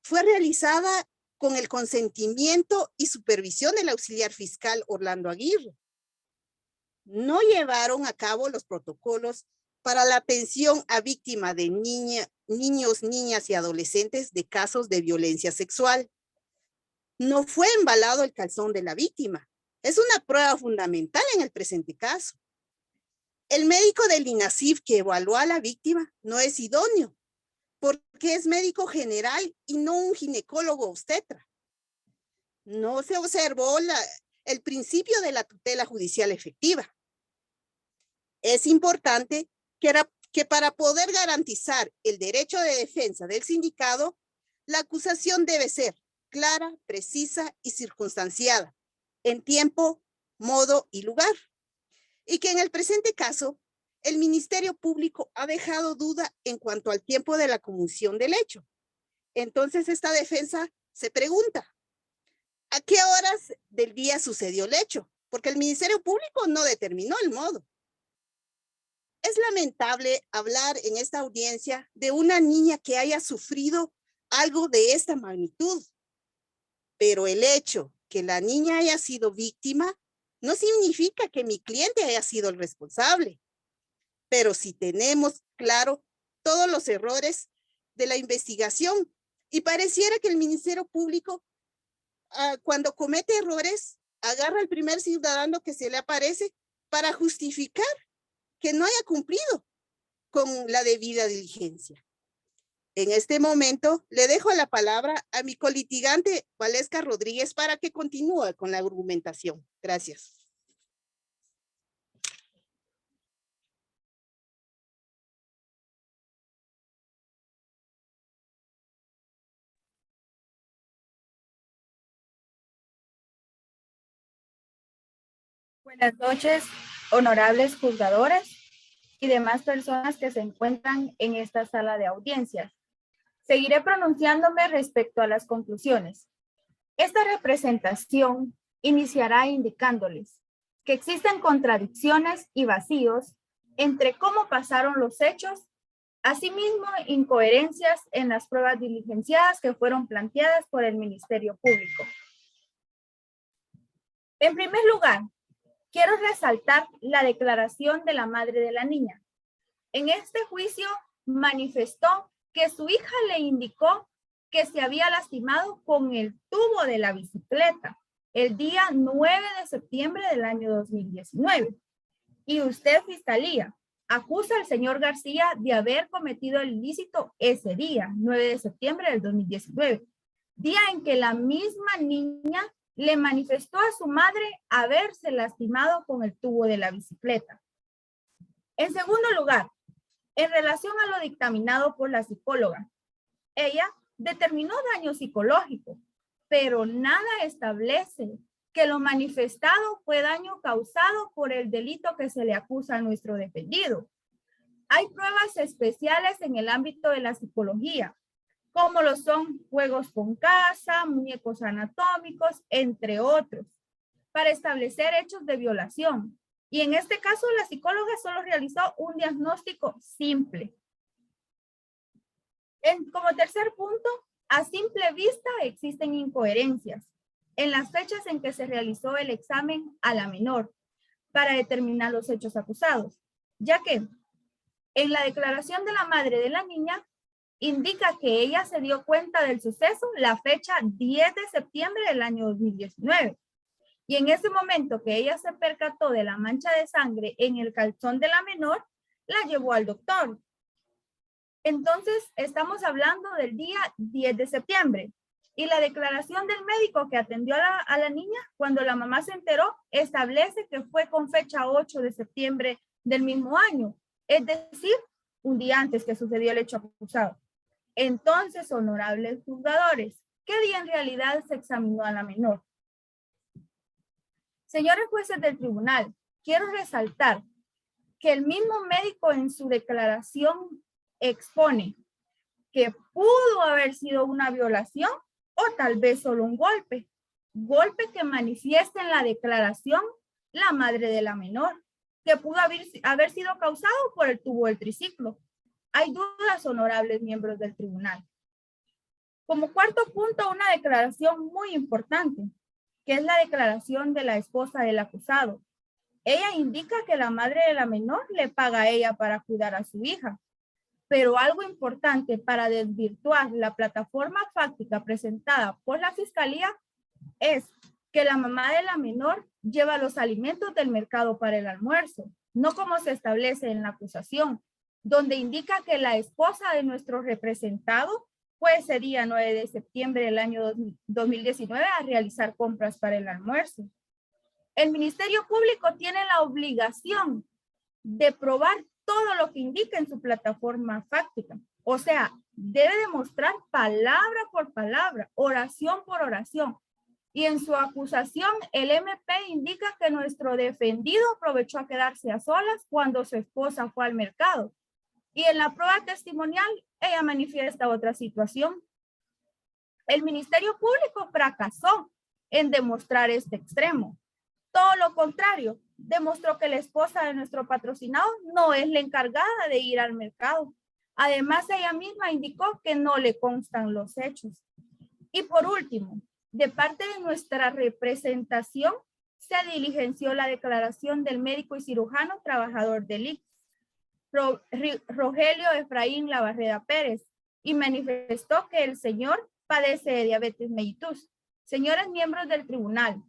fue realizada con el consentimiento y supervisión del auxiliar fiscal Orlando Aguirre. No llevaron a cabo los protocolos para la atención a víctimas de niños, niñas y adolescentes de casos de violencia sexual. No fue embalado el calzón de la víctima. Es una prueba fundamental en el presente caso. El médico del INASIF que evaluó a la víctima no es idóneo, porque es médico general y no un ginecólogo obstetra. No se observó el principio de la tutela judicial efectiva. Es importante que para poder garantizar el derecho de defensa del sindicado, la acusación debe ser clara, precisa y circunstanciada, en tiempo, modo y lugar. Y que en el presente caso, el Ministerio Público ha dejado duda en cuanto al tiempo de la comisión del hecho. Entonces, esta defensa se pregunta, ¿a qué horas del día sucedió el hecho? Porque el Ministerio Público no determinó el modo. Es lamentable hablar en esta audiencia de una niña que haya sufrido algo de esta magnitud, pero el hecho que la niña haya sido víctima no significa que mi cliente haya sido el responsable. Pero si tenemos claro todos los errores de la investigación y pareciera que el Ministerio Público cuando comete errores agarra al primer ciudadano que se le aparece para justificar que no haya cumplido con la debida diligencia. En este momento le dejo la palabra a mi colitigante Valesca Rodríguez para que continúe con la argumentación. Gracias. Buenas noches, honorables juzgadores y demás personas que se encuentran en esta sala de audiencias. Seguiré pronunciándome respecto a las conclusiones. Esta representación iniciará indicándoles que existen contradicciones y vacíos entre cómo pasaron los hechos, asimismo incoherencias en las pruebas diligenciadas que fueron planteadas por el Ministerio Público. En primer lugar, quiero resaltar la declaración de la madre de la niña. En este juicio manifestó que su hija le indicó que se había lastimado con el tubo de la bicicleta el día 9 de septiembre del año 2019. Y usted, Fiscalía, acusa al señor García de haber cometido el ilícito ese día, 9 de septiembre del 2019, día en que la misma niña le manifestó a su madre haberse lastimado con el tubo de la bicicleta. En segundo lugar, en relación a lo dictaminado por la psicóloga, ella determinó daño psicológico, pero nada establece que lo manifestado fue daño causado por el delito que se le acusa a nuestro defendido. Hay pruebas especiales en el ámbito de la psicología, como lo son juegos con casa, muñecos anatómicos, entre otros, para establecer hechos de violación. Y en este caso, la psicóloga solo realizó un diagnóstico simple. Como tercer punto, a simple vista existen incoherencias en las fechas en que se realizó el examen a la menor para determinar los hechos acusados, ya que En la declaración de la madre de la niña, indica que ella se dio cuenta del suceso la fecha 10 de septiembre del año 2019. Y en ese momento que ella se percató de la mancha de sangre en el calzón de la menor, la llevó al doctor. Entonces, estamos hablando del día 10 de septiembre. Y la declaración del médico que atendió a la niña, cuando la mamá se enteró, establece que fue con fecha 8 de septiembre del mismo año. Es decir, un día antes que sucedió el hecho acusado. Entonces, honorables juzgadores, ¿qué día en realidad se examinó a la menor? Señores jueces del tribunal, quiero resaltar que el mismo médico en su declaración expone que pudo haber sido una violación o tal vez solo un golpe. Golpe que manifiesta en la declaración la madre de la menor, que pudo haber sido causado por el tubo del triciclo. Hay dudas, honorables miembros del tribunal. Como cuarto punto, una declaración muy importante, que es la declaración de la esposa del acusado. Ella indica que la madre de la menor le paga a ella para cuidar a su hija. Pero algo importante para desvirtuar la plataforma fáctica presentada por la fiscalía es que la mamá de la menor lleva los alimentos del mercado para el almuerzo, no como se establece en la acusación, donde indica que la esposa de nuestro representado fue ese día 9 de septiembre del año 2019 a realizar compras para el almuerzo. El Ministerio Público tiene la obligación de probar todo lo que indica en su plataforma fáctica. O sea, debe demostrar palabra por palabra, oración por oración. Y en su acusación, el MP indica que nuestro defendido aprovechó a quedarse a solas cuando su esposa fue al mercado. Y en la prueba testimonial, ella manifiesta otra situación. El Ministerio Público fracasó en demostrar este extremo. Todo lo contrario, demostró que la esposa de nuestro patrocinado no es la encargada de ir al mercado. Además, ella misma indicó que no le constan los hechos. Y por último, de parte de nuestra representación, se diligenció la declaración del médico y cirujano trabajador del ICS, Rogelio Efraín Labarreda Pérez, y manifestó que el señor padece de diabetes mellitus. Señores miembros del tribunal,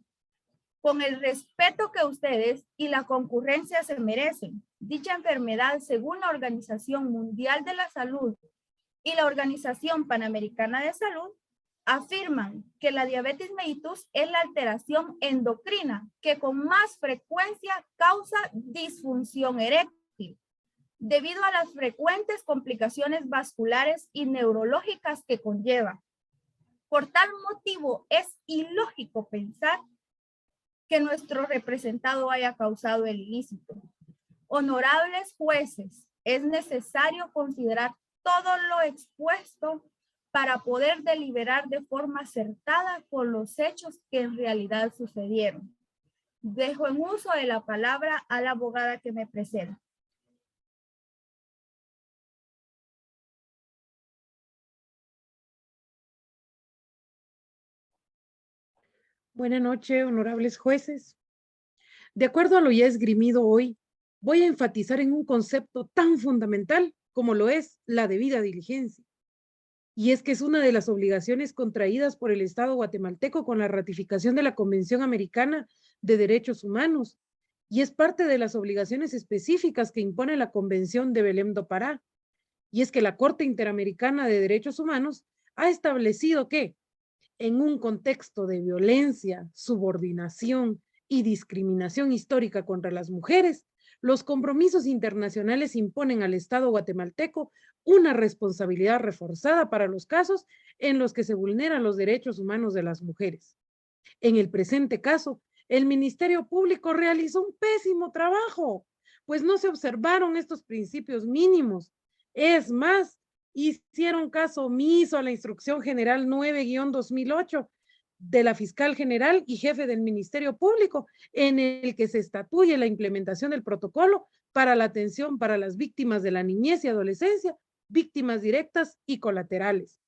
con el respeto que ustedes y la concurrencia se merecen, dicha enfermedad, según la Organización Mundial de la Salud y la Organización Panamericana de Salud, afirman que la diabetes mellitus es la alteración endocrina que con más frecuencia causa disfunción eréctil, debido a las frecuentes complicaciones vasculares y neurológicas que conlleva. Por tal motivo, es ilógico pensar que nuestro representado haya causado el ilícito. Honorables jueces, es necesario considerar todo lo expuesto para poder deliberar de forma acertada con los hechos que en realidad sucedieron. Dejo en uso de la palabra a la abogada que me precede. Buenas noches, honorables jueces. De acuerdo a lo ya esgrimido hoy, voy a enfatizar en un concepto tan fundamental como lo es la debida diligencia. Y es que es una de las obligaciones contraídas por el Estado guatemalteco con la ratificación de la Convención Americana de Derechos Humanos, y es parte de las obligaciones específicas que impone la Convención de Belém do Pará. Y es que la Corte Interamericana de Derechos Humanos ha establecido que en un contexto de violencia, subordinación y discriminación histórica contra las mujeres, los compromisos internacionales imponen al Estado guatemalteco una responsabilidad reforzada para los casos en los que se vulneran los derechos humanos de las mujeres. En el presente caso, el Ministerio Público realizó un pésimo trabajo, pues no se observaron estos principios mínimos. Es más, hicieron caso omiso a la Instrucción General 9-2008 de la Fiscal General y Jefe del Ministerio Público, en el que se estatuye la implementación del protocolo para la atención para las víctimas de la niñez y adolescencia, víctimas directas y colaterales.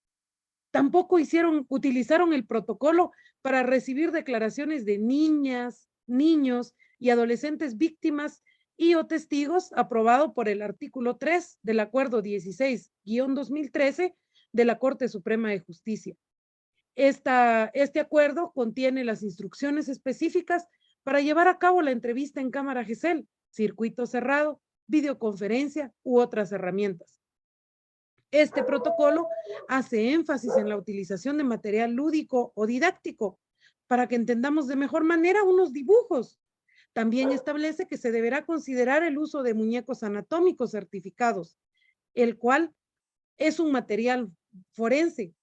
Tampoco utilizaron el protocolo para recibir declaraciones de niñas, niños y adolescentes víctimas y o testigos, aprobado por el artículo 3 del Acuerdo 16-2013 de la Corte Suprema de Justicia. Este acuerdo contiene las instrucciones específicas para llevar a cabo la entrevista en cámara GESEL, circuito cerrado, videoconferencia u otras herramientas. Este protocolo hace énfasis en la utilización de material lúdico o didáctico para que entendamos de mejor manera unos dibujos. También establece que se deberá considerar el uso de muñecos anatómicos certificados, el cual es un material forense,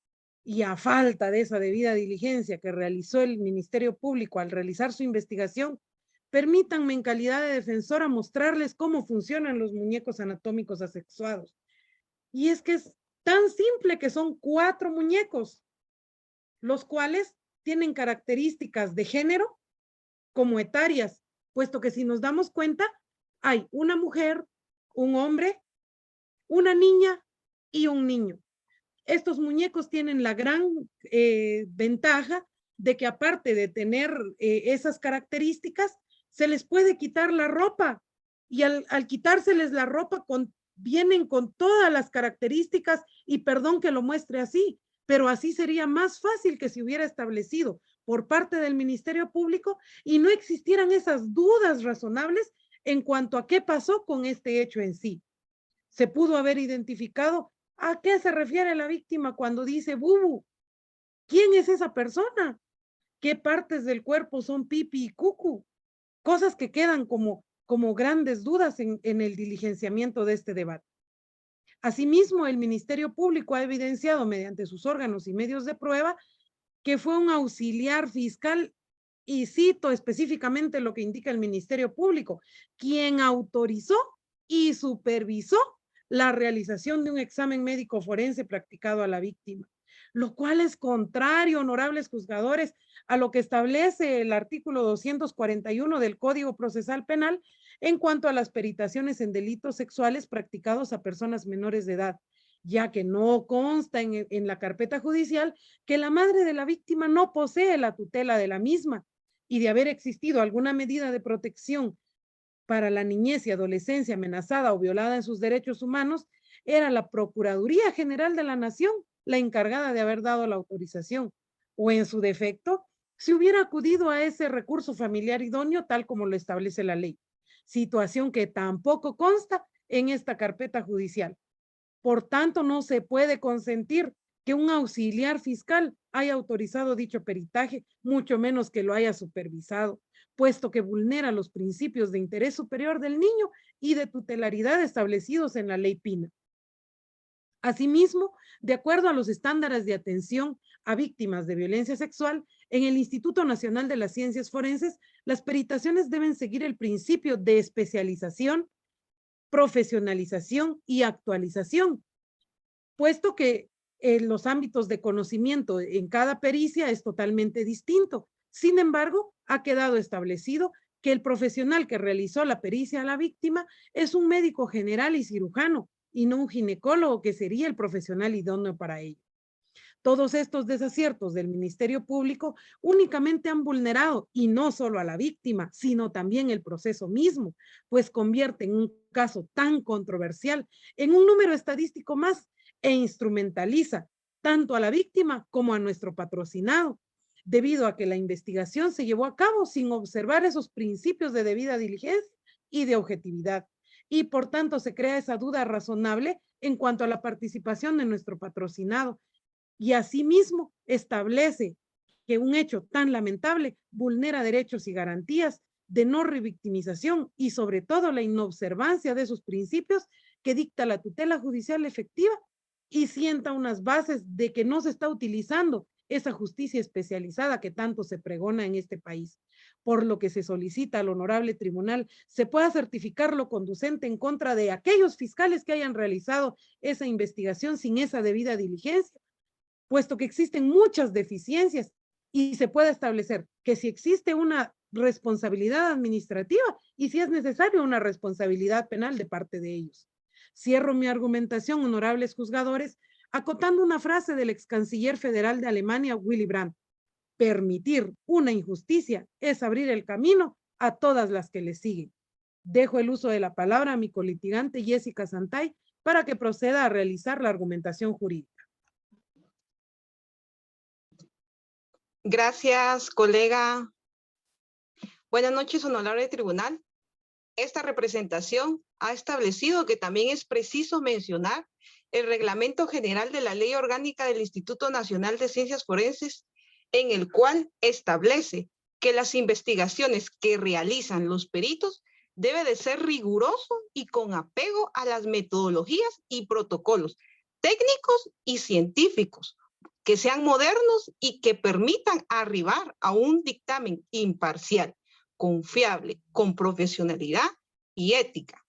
y a falta de esa debida diligencia que realizó el Ministerio Público al realizar su investigación, permítanme en calidad de defensora mostrarles cómo funcionan los muñecos anatómicos asexuados. Y es que es tan simple que son 4 muñecos, los cuales tienen características de género como etarias, puesto que si nos damos cuenta, hay una mujer, un hombre, una niña y un niño. Estos muñecos tienen la gran ventaja de que aparte de tener esas características, se les puede quitar la ropa y al quitárseles la ropa vienen con todas las características y perdón que lo muestre así, pero así sería más fácil que se hubiera establecido por parte del Ministerio Público y no existieran esas dudas razonables en cuanto a qué pasó con este hecho en sí. Se pudo haber identificado ¿a qué se refiere la víctima cuando dice bubu? ¿Quién es esa persona? ¿Qué partes del cuerpo son pipi y cucu? Cosas que quedan como grandes dudas en el diligenciamiento de este debate. Asimismo, el Ministerio Público ha evidenciado mediante sus órganos y medios de prueba que fue un auxiliar fiscal, y cito específicamente lo que indica el Ministerio Público, quien autorizó y supervisó la realización de un examen médico forense practicado a la víctima, lo cual es contrario, honorables juzgadores, a lo que establece el artículo 241 del Código Procesal Penal en cuanto a las peritaciones en delitos sexuales practicados a personas menores de edad, ya que no consta en la carpeta judicial que la madre de la víctima no posee la tutela de la misma, y de haber existido alguna medida de protección para la niñez y adolescencia amenazada o violada en sus derechos humanos, era la Procuraduría General de la Nación la encargada de haber dado la autorización, o en su defecto, se hubiera acudido a ese recurso familiar idóneo tal como lo establece la ley, situación que tampoco consta en esta carpeta judicial. Por tanto, no se puede consentir que un auxiliar fiscal haya autorizado dicho peritaje, mucho menos que lo haya supervisado, puesto que vulnera los principios de interés superior del niño y de tutelaridad establecidos en la ley Pina. Asimismo, de acuerdo a los estándares de atención a víctimas de violencia sexual, en el Instituto Nacional de las Ciencias Forenses, las peritaciones deben seguir el principio de especialización, profesionalización y actualización, puesto que los ámbitos de conocimiento en cada pericia es totalmente distinto. Sin embargo, ha quedado establecido que el profesional que realizó la pericia a la víctima es un médico general y cirujano, y no un ginecólogo, que sería el profesional idóneo para ello. Todos estos desaciertos del Ministerio Público únicamente han vulnerado, y no solo a la víctima, sino también el proceso mismo, pues convierten un caso tan controversial en un número estadístico más e instrumentaliza tanto a la víctima como a nuestro patrocinado, debido a que la investigación se llevó a cabo sin observar esos principios de debida diligencia y de objetividad. Y por tanto se crea esa duda razonable en cuanto a la participación de nuestro patrocinado. Y asimismo establece que un hecho tan lamentable vulnera derechos y garantías de no revictimización y sobre todo la inobservancia de esos principios que dicta la tutela judicial efectiva y sienta unas bases de que no se está utilizando esa justicia especializada que tanto se pregona en este país, por lo que se solicita al honorable tribunal se pueda certificar lo conducente en contra de aquellos fiscales que hayan realizado esa investigación sin esa debida diligencia, puesto que existen muchas deficiencias y se puede establecer que si existe una responsabilidad administrativa y si es necesario una responsabilidad penal de parte de ellos. Cierro mi argumentación, honorables juzgadores, acotando una frase del ex canciller federal de Alemania, Willy Brandt: permitir una injusticia es abrir el camino a todas las que le siguen. Dejo el uso de la palabra a mi colitigante Jessica Santay para que proceda a realizar la argumentación jurídica. Gracias, colega. Buenas noches, honorable tribunal. Esta representación ha establecido que también es preciso mencionar el Reglamento General de la Ley Orgánica del Instituto Nacional de Ciencias Forenses, en el cual establece que las investigaciones que realizan los peritos debe de ser riguroso y con apego a las metodologías y protocolos técnicos y científicos, que sean modernos y que permitan arribar a un dictamen imparcial, confiable, con profesionalidad y ética.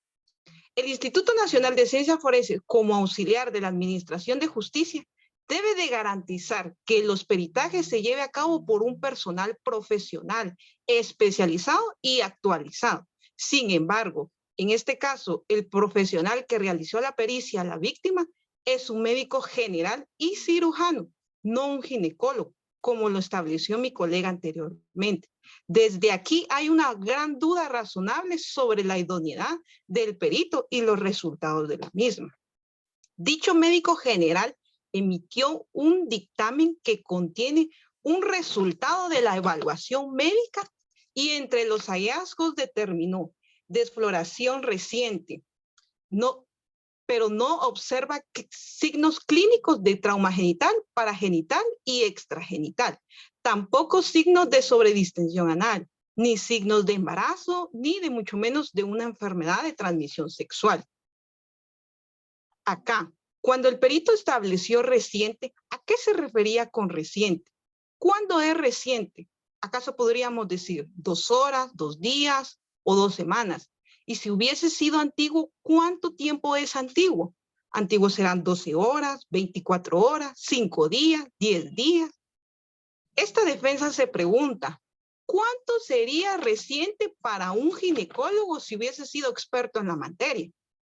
El Instituto Nacional de Ciencias Forenses, como auxiliar de la Administración de Justicia, debe de garantizar que los peritajes se lleven a cabo por un personal profesional, especializado y actualizado. Sin embargo, en este caso, el profesional que realizó la pericia a la víctima es un médico general y cirujano, no un ginecólogo, como lo estableció mi colega anteriormente. Desde aquí hay una gran duda razonable sobre la idoneidad del perito y los resultados de la misma. Dicho médico general emitió un dictamen que contiene un resultado de la evaluación médica y entre los hallazgos determinó desfloración reciente, pero no observa signos clínicos de trauma genital, paragenital y extragenital. Tampoco signos de sobredistensión anal, ni signos de embarazo, ni de mucho menos de una enfermedad de transmisión sexual. Acá, cuando el perito estableció reciente, ¿a qué se refería con reciente? ¿Cuándo es reciente? ¿Acaso podríamos decir 2 horas, 2 días o 2 semanas? Y si hubiese sido antiguo, ¿cuánto tiempo es antiguo? Antiguo serán 12 horas, 24 horas, 5 días, 10 días. Esta defensa se pregunta, ¿cuánto sería reciente para un ginecólogo si hubiese sido experto en la materia?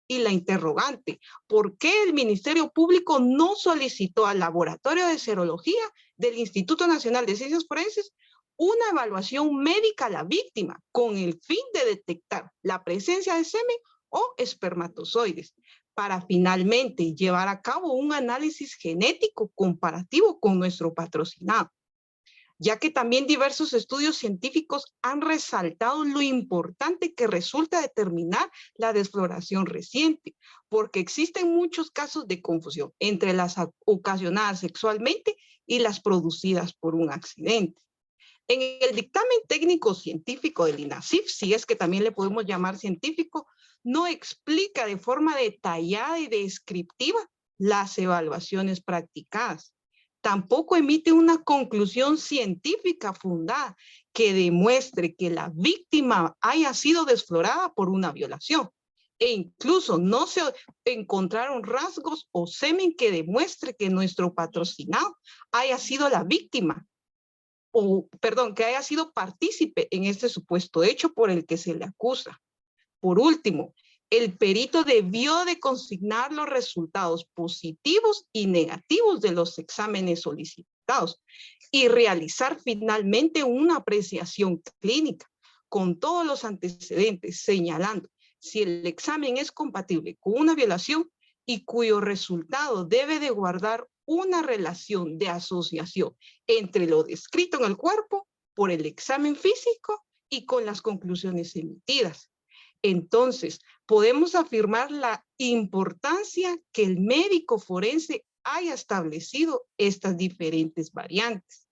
Y la interrogante, ¿por qué el Ministerio Público no solicitó al Laboratorio de Serología del Instituto Nacional de Ciencias Forenses una evaluación médica a la víctima con el fin de detectar la presencia de semen o espermatozoides para finalmente llevar a cabo un análisis genético comparativo con nuestro patrocinado? Ya que también diversos estudios científicos han resaltado lo importante que resulta determinar la desfloración reciente, porque existen muchos casos de confusión entre las ocasionadas sexualmente y las producidas por un accidente. En el dictamen técnico científico del INASIF, si es que también le podemos llamar científico, no explica de forma detallada y descriptiva las evaluaciones practicadas. Tampoco emite una conclusión científica fundada que demuestre que la víctima haya sido desflorada por una violación. E incluso no se encontraron rasgos o semen que demuestre que nuestro patrocinado haya sido la víctima, que haya sido partícipe en este supuesto hecho por el que se le acusa. Por último, el perito debió de consignar los resultados positivos y negativos de los exámenes solicitados y realizar finalmente una apreciación clínica con todos los antecedentes, señalando si el examen es compatible con una violación y cuyo resultado debe de guardar una relación de asociación entre lo descrito en el cuerpo por el examen físico y con las conclusiones emitidas. Entonces, podemos afirmar la importancia que el médico forense haya establecido estas diferentes variantes.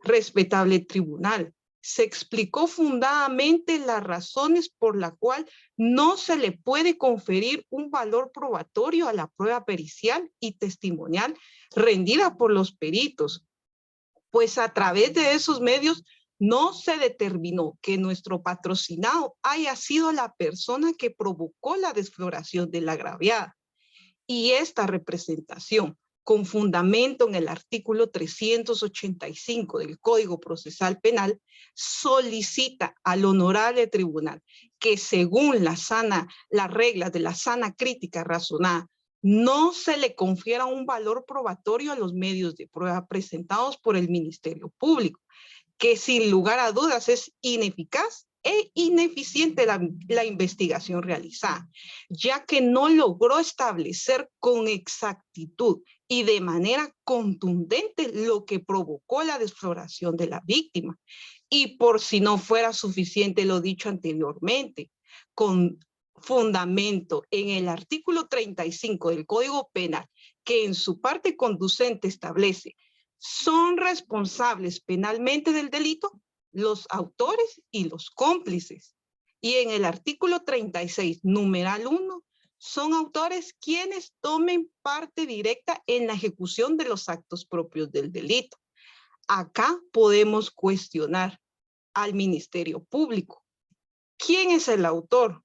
Respetable tribunal, se explicó fundadamente las razones por las cuales no se le puede conferir un valor probatorio a la prueba pericial y testimonial rendida por los peritos, pues a través de esos medios no se determinó que nuestro patrocinado haya sido la persona que provocó la desfloración de la agraviada. Y esta representación, con fundamento en el artículo 385 del Código Procesal Penal, solicita al honorable tribunal que según las reglas de la sana crítica razonada, no se le confiera un valor probatorio a los medios de prueba presentados por el Ministerio Público, que sin lugar a dudas es ineficaz e ineficiente la investigación realizada, ya que no logró establecer con exactitud y de manera contundente lo que provocó la desfloración de la víctima. Y por si no fuera suficiente lo dicho anteriormente, con fundamento en el artículo 35 del Código Penal, que en su parte conducente establece, son responsables penalmente del delito los autores y los cómplices. Y en el artículo 36, numeral 1, son autores quienes tomen parte directa en la ejecución de los actos propios del delito. Acá podemos cuestionar al Ministerio Público. ¿Quién es el autor?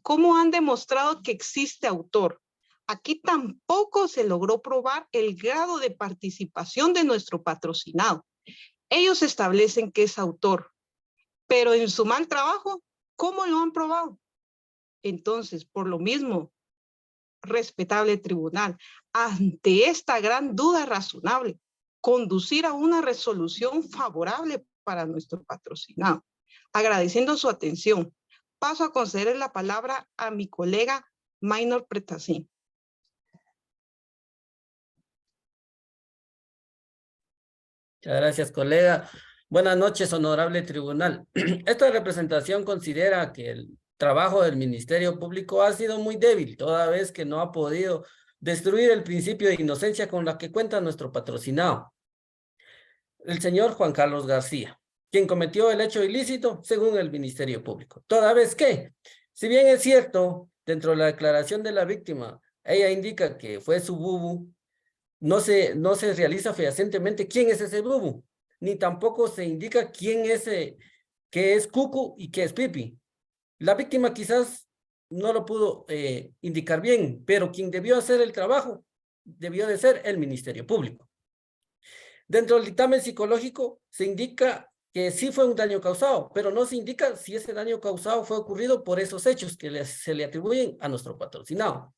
¿Cómo han demostrado que existe autor? Aquí tampoco se logró probar el grado de participación de nuestro patrocinado. Ellos establecen que es autor, pero en su mal trabajo, ¿cómo lo han probado? Entonces, por lo mismo, respetable tribunal, ante esta gran duda razonable, conducir a una resolución favorable para nuestro patrocinado. Agradeciendo su atención, paso a conceder la palabra a mi colega Maynor Pretacín. Muchas gracias, colega. Buenas noches, honorable tribunal. Esta representación considera que el trabajo del Ministerio Público ha sido muy débil, toda vez que no ha podido destruir el principio de inocencia con la que cuenta nuestro patrocinado, el señor Juan Carlos García, quien cometió el hecho ilícito según el Ministerio Público. Toda vez que, si bien es cierto, dentro de la declaración de la víctima, ella indica que fue su bubu, no se realiza fehacientemente quién es ese bubu, ni tampoco se indica quién es, qué es cucu y qué es pipi. La víctima quizás no lo pudo indicar bien, pero quien debió hacer el trabajo debió de ser el Ministerio Público. Dentro del dictamen psicológico se indica que sí fue un daño causado, pero no se indica si ese daño causado fue ocurrido por esos hechos que se le atribuyen a nuestro patrocinado.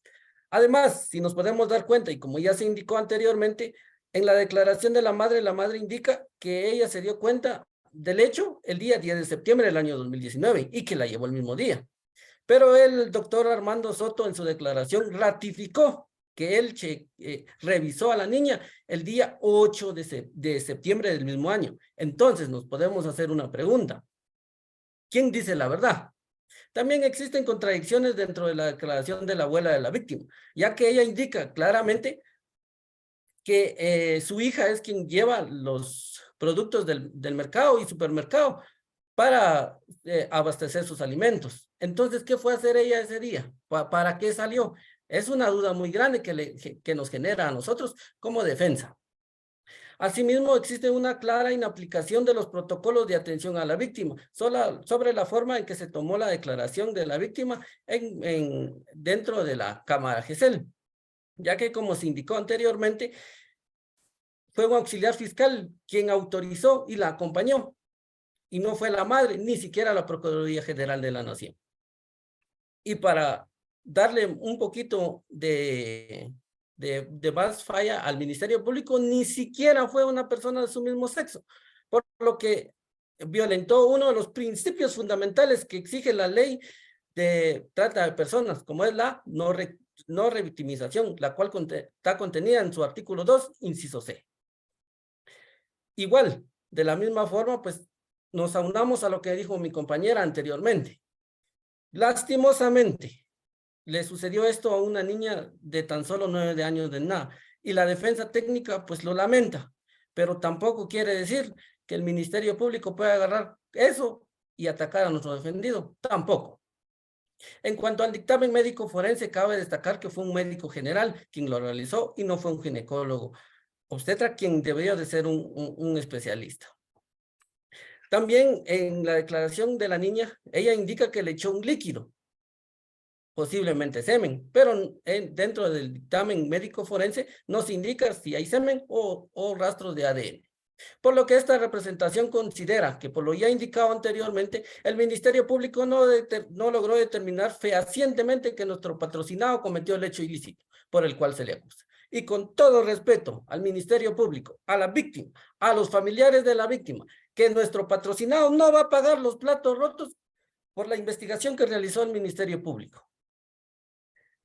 Además, si nos podemos dar cuenta, y como ya se indicó anteriormente, en la declaración de la madre indica que ella se dio cuenta del hecho el día 10 de septiembre del año 2019 y que la llevó el mismo día. Pero el doctor Armando Soto en su declaración ratificó que él revisó a la niña el día 8 de septiembre del mismo año. Entonces nos podemos hacer una pregunta. ¿Quién dice la verdad? También existen contradicciones dentro de la declaración de la abuela de la víctima, ya que ella indica claramente que su hija es quien lleva los productos del mercado y supermercado para abastecer sus alimentos. Entonces, ¿qué fue a hacer ella ese día? ¿Para qué salió? Es una duda muy grande que nos genera a nosotros como defensa. Asimismo, existe una clara inaplicación de los protocolos de atención a la víctima sobre la forma en que se tomó la declaración de la víctima dentro de la Cámara GESEL, ya que, como se indicó anteriormente, fue un auxiliar fiscal quien autorizó y la acompañó, y no fue la madre, ni siquiera la Procuraduría General de la Nación. Y para darle un poquito de más falla al Ministerio Público, ni siquiera fue una persona de su mismo sexo, por lo que violentó uno de los principios fundamentales que exige la ley de trata de personas, como es la no revictimización, la cual está contenida en su artículo 2, inciso C. Igual, de la misma forma, pues nos aunamos a lo que dijo mi compañera anteriormente. Lastimosamente, le sucedió esto a una niña de tan solo 9 años de edad, y la defensa técnica pues lo lamenta, pero tampoco quiere decir que el Ministerio Público pueda agarrar eso y atacar a nuestro defendido, tampoco. En cuanto al dictamen médico forense, cabe destacar que fue un médico general quien lo realizó y no fue un ginecólogo obstetra quien debería de ser un especialista. También en la declaración de la niña, ella indica que le echó un líquido, posiblemente semen, pero dentro del dictamen médico forense no se indica si hay semen o rastros de ADN. Por lo que esta representación considera que, por lo ya indicado anteriormente, el Ministerio Público no logró determinar fehacientemente que nuestro patrocinado cometió el hecho ilícito por el cual se le acusa. Y con todo respeto al Ministerio Público, a la víctima, a los familiares de la víctima, que nuestro patrocinado no va a pagar los platos rotos por la investigación que realizó el Ministerio Público.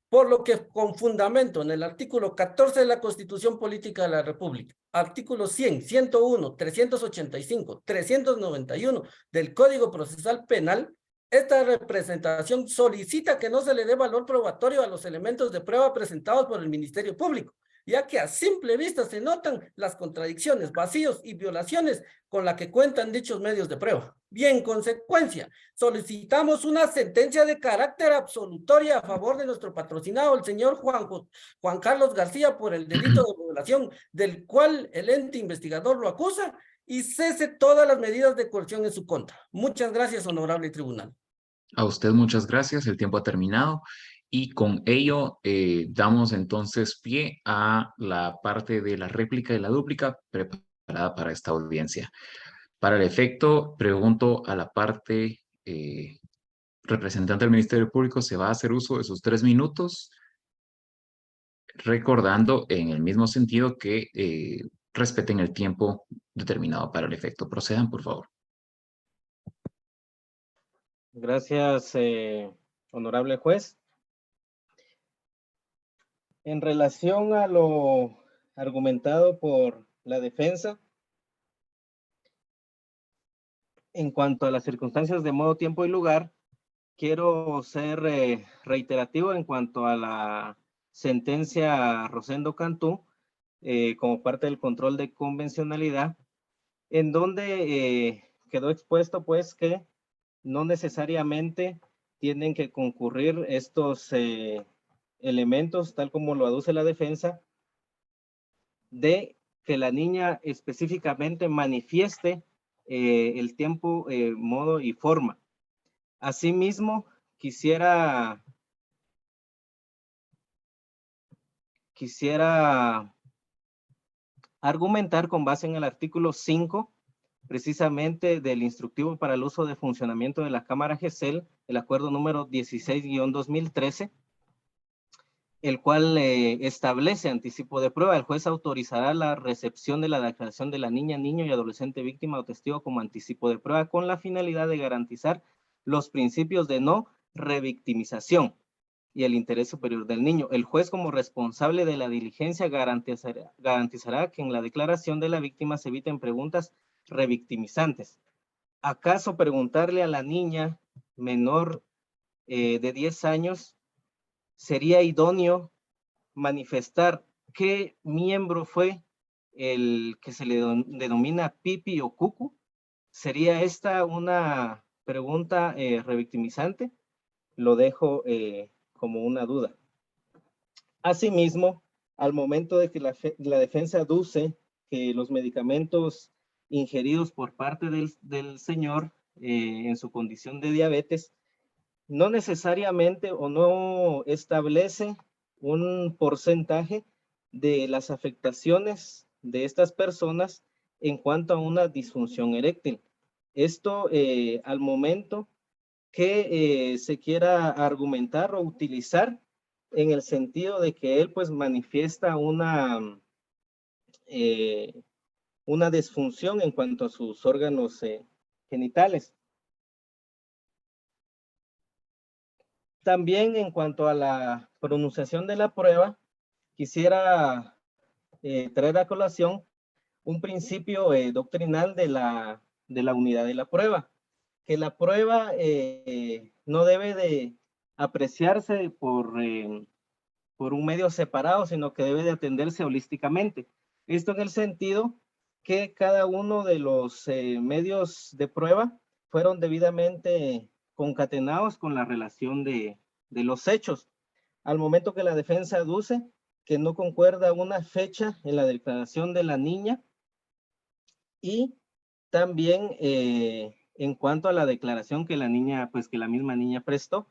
Por lo que con fundamento en el artículo 14 de la Constitución Política de la República, artículos 100, 101, 385, 391 del Código Procesal Penal, esta representación solicita que no se le dé valor probatorio a los elementos de prueba presentados por el Ministerio Público, ya que a simple vista se notan las contradicciones, vacíos y violaciones con las que cuentan dichos medios de prueba. Y en consecuencia, solicitamos una sentencia de carácter absolutoria a favor de nuestro patrocinado, el señor Juan Carlos García, por el delito de violación del cual el ente investigador lo acusa, y cese todas las medidas de coerción en su contra. Muchas gracias, honorable tribunal. A usted muchas gracias, el tiempo ha terminado. Y con ello damos entonces pie a la parte de la réplica y la dúplica preparada para esta audiencia. Para el efecto, pregunto a la parte representante del Ministerio Público, ¿se va a hacer uso de sus 3 minutos? Recordando en el mismo sentido que respeten el tiempo determinado para el efecto. Procedan, por favor. Gracias, honorable juez. En relación a lo argumentado por la defensa, en cuanto a las circunstancias de modo, tiempo y lugar, quiero ser reiterativo en cuanto a la sentencia Rosendo Cantú, como parte del control de convencionalidad, en donde quedó expuesto pues que no necesariamente tienen que concurrir estos elementos, tal como lo aduce la defensa, de que la niña específicamente manifieste el tiempo, modo y forma. Asimismo, quisiera argumentar con base en el artículo 5, precisamente del instructivo para el uso de funcionamiento de la Cámara GESEL, el acuerdo número 16-2013, el cual establece anticipo de prueba. El juez autorizará la recepción de la declaración de la niña, niño y adolescente víctima o testigo como anticipo de prueba con la finalidad de garantizar los principios de no revictimización y el interés superior del niño. El juez, como responsable de la diligencia, garantizará que en la declaración de la víctima se eviten preguntas revictimizantes. ¿Acaso preguntarle a la niña menor de 10 años sería idóneo manifestar qué miembro fue el que se le denomina pipi o cucu? ¿Sería esta una pregunta revictimizante? Lo dejo como una duda. Asimismo, al momento de que la defensa aduce que los medicamentos ingeridos por parte del señor en su condición de diabetes no necesariamente o no establece un porcentaje de las afectaciones de estas personas en cuanto a una disfunción eréctil. Esto al momento que se quiera argumentar o utilizar en el sentido de que él pues manifiesta una disfunción en cuanto a sus órganos genitales. También en cuanto a la pronunciación de la prueba, quisiera traer a colación un principio doctrinal de la unidad de la prueba, que la prueba no debe de apreciarse por un medio separado, sino que debe de atenderse holísticamente. Esto en el sentido que cada uno de los medios de prueba fueron debidamente concatenados con la relación de los hechos. Al momento que la defensa aduce que no concuerda una fecha en la declaración de la niña y también en cuanto a la declaración que la niña, pues que la misma niña prestó,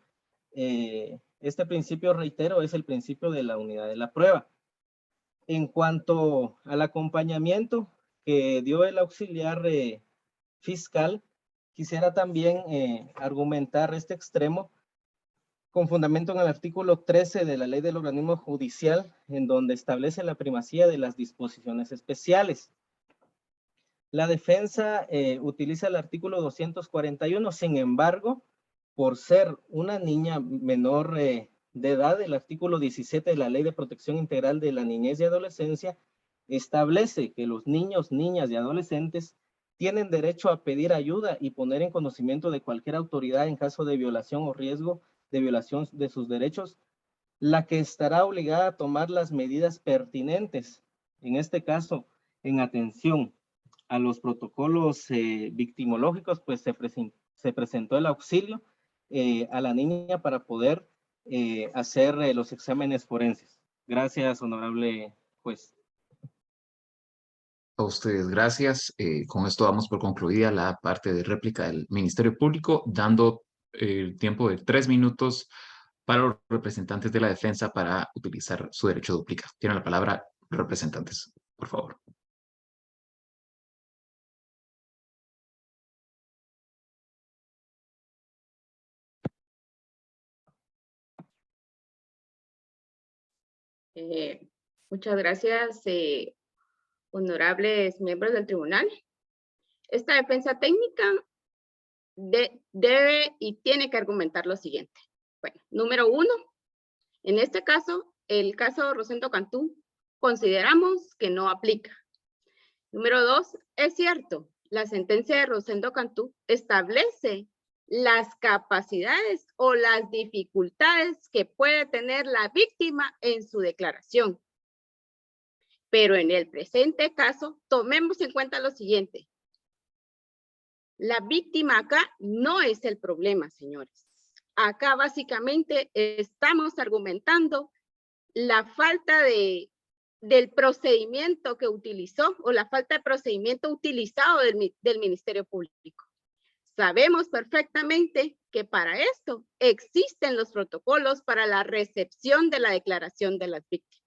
este principio, reitero, es el principio de la unidad de la prueba. En cuanto al acompañamiento que dio el auxiliar fiscal, quisiera también argumentar este extremo con fundamento en el artículo 13 de la Ley del Organismo Judicial, en donde establece la primacía de las disposiciones especiales. La defensa utiliza el artículo 241, sin embargo, por ser una niña menor de edad, el artículo 17 de la Ley de Protección Integral de la Niñez y Adolescencia establece que los niños, niñas y adolescentes tienen derecho a pedir ayuda y poner en conocimiento de cualquier autoridad en caso de violación o riesgo de violación de sus derechos, la que estará obligada a tomar las medidas pertinentes. En este caso, en atención a los protocolos victimológicos, pues se presentó el auxilio a la niña para poder hacer los exámenes forenses. Gracias, honorable juez. A ustedes, gracias. Con esto damos por concluida la parte de réplica del Ministerio Público, dando el tiempo de 3 minutos para los representantes de la defensa para utilizar su derecho de duplica. Tienen la palabra representantes, por favor. Muchas gracias, honorables miembros del tribunal. Esta defensa técnica debe y tiene que argumentar lo siguiente. Bueno, número 1, en este caso, el caso Rosendo Cantú, consideramos que no aplica. Número 2, es cierto, la sentencia de Rosendo Cantú establece las capacidades o las dificultades que puede tener la víctima en su declaración. Pero en el presente caso, tomemos en cuenta lo siguiente. La víctima acá no es el problema, señores. Acá básicamente estamos argumentando la falta del procedimiento que utilizó o la falta de procedimiento utilizado del Ministerio Público. Sabemos perfectamente que para esto existen los protocolos para la recepción de la declaración de las víctimas.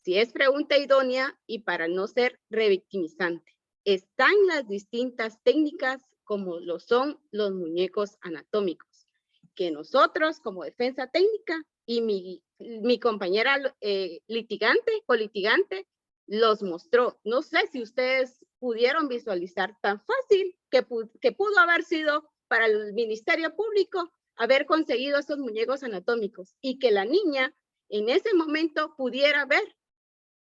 Si es pregunta idónea y para no ser revictimizante, están las distintas técnicas como lo son los muñecos anatómicos, que nosotros como defensa técnica y mi compañera colitigante los mostró. No sé si ustedes pudieron visualizar tan fácil que pudo haber sido para el Ministerio Público haber conseguido esos muñecos anatómicos y que la niña en ese momento pudiera ver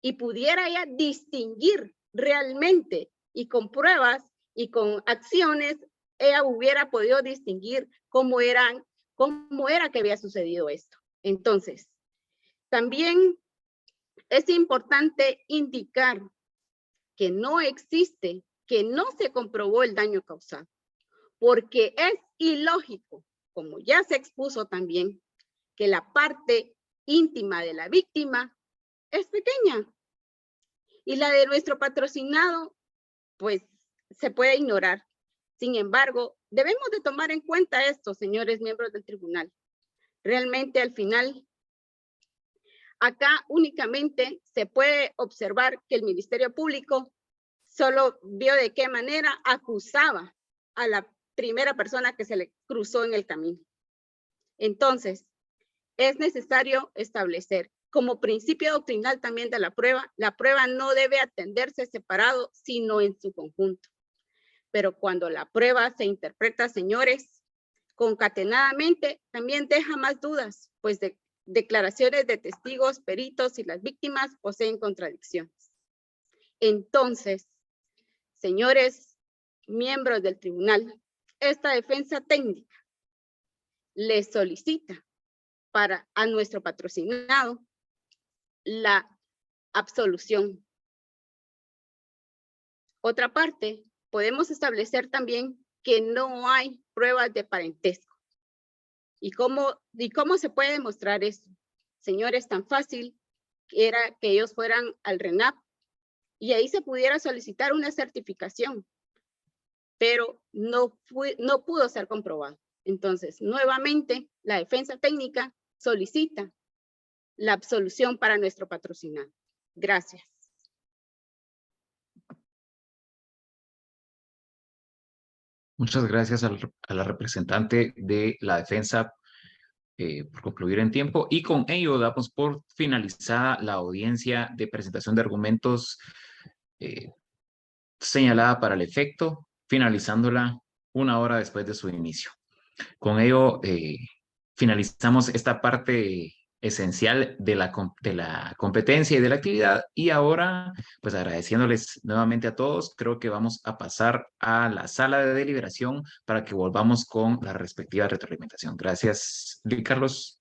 y pudiera ya distinguir realmente y con pruebas y con acciones, ella hubiera podido distinguir cómo era que había sucedido esto. Entonces, también es importante indicar que no existe, que no se comprobó el daño causado, porque es ilógico, como ya se expuso también, que la parte íntima de la víctima es pequeña y la de nuestro patrocinado, pues, se puede ignorar. Sin embargo, debemos de tomar en cuenta esto, señores miembros del tribunal. Realmente, al final, acá únicamente se puede observar que el Ministerio Público solo vio de qué manera acusaba a la primera persona que se le cruzó en el camino. Entonces, es necesario establecer como principio doctrinal también de la prueba no debe atenderse separado, sino en su conjunto. Pero cuando la prueba se interpreta, señores, concatenadamente, también deja más dudas, pues declaraciones de testigos, peritos y las víctimas poseen contradicciones. Entonces, señores miembros del tribunal, esta defensa técnica les solicita a nuestro patrocinado la absolución. Otra parte, podemos establecer también que no hay pruebas de parentesco. ¿Y cómo se puede demostrar eso? Señores, tan fácil era que ellos fueran al RENAP y ahí se pudiera solicitar una certificación, pero no pudo ser comprobado. Entonces, nuevamente, la defensa técnica solicita la absolución para nuestro patrocinado. Gracias. Muchas gracias a la representante de la defensa por concluir en tiempo, y con ello damos por finalizada la audiencia de presentación de argumentos señalada para el efecto, finalizándola 1 hora después de su inicio. Con ello, finalizamos esta parte esencial de la competencia y de la actividad. Y ahora, pues agradeciéndoles nuevamente a todos, creo que vamos a pasar a la sala de deliberación para que volvamos con la respectiva retroalimentación. Gracias, Luis Carlos.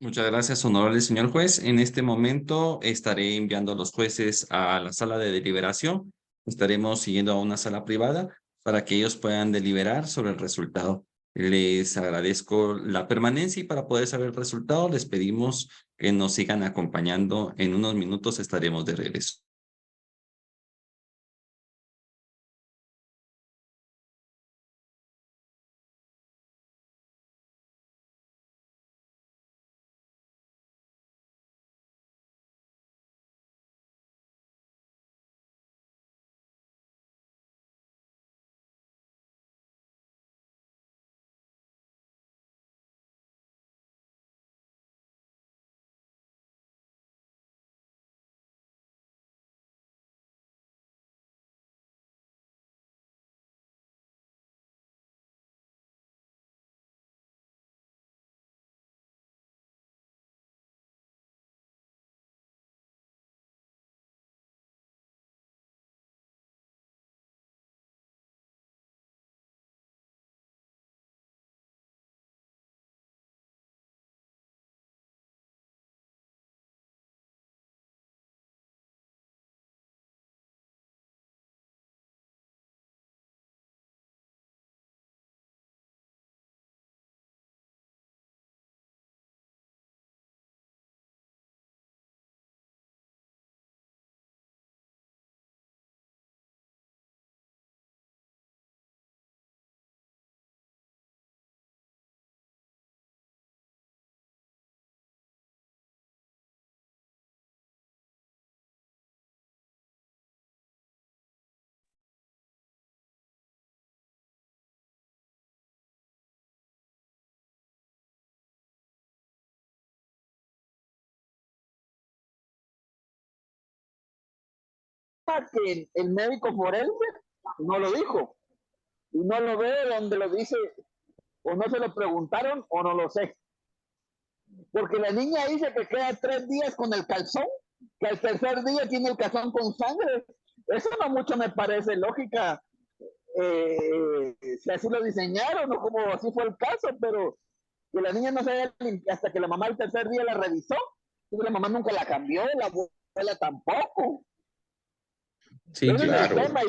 Muchas gracias, honorable señor juez. En este momento estaré enviando a los jueces a la sala de deliberación. Estaremos siguiendo a una sala privada para que ellos puedan deliberar sobre el resultado. Les agradezco la permanencia y para poder saber el resultado les pedimos que nos sigan acompañando. En unos minutos estaremos de regreso. Que el médico forense no lo dijo y no lo veo donde lo dice, o no se lo preguntaron o no lo sé, porque la niña dice que queda 3 días con el calzón, que al tercer día tiene el calzón con sangre. Eso no mucho me parece lógica, si así lo diseñaron o como así fue el caso, pero que la niña no se haya limpiado hasta que la mamá el tercer día la revisó, y la mamá nunca la cambió, la abuela tampoco. Sí, Ese claro. es el tema,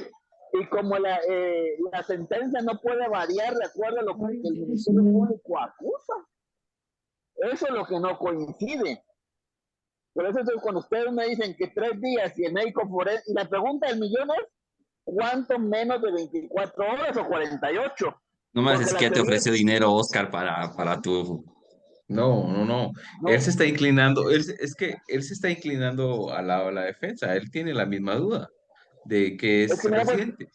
y como la sentencia no puede variar de acuerdo a lo que el Ministerio Público acusa, eso es lo que no coincide. Por eso cuando ustedes me dicen que 3 días y el médico forense, y la pregunta del millón es, ¿cuánto menos de 24 horas o 48? No me dices que ya te ofreció dinero, Oscar, para tu... No. Él se está inclinando, es que él se está inclinando al lado de la defensa. Él tiene la misma duda de que es reciente.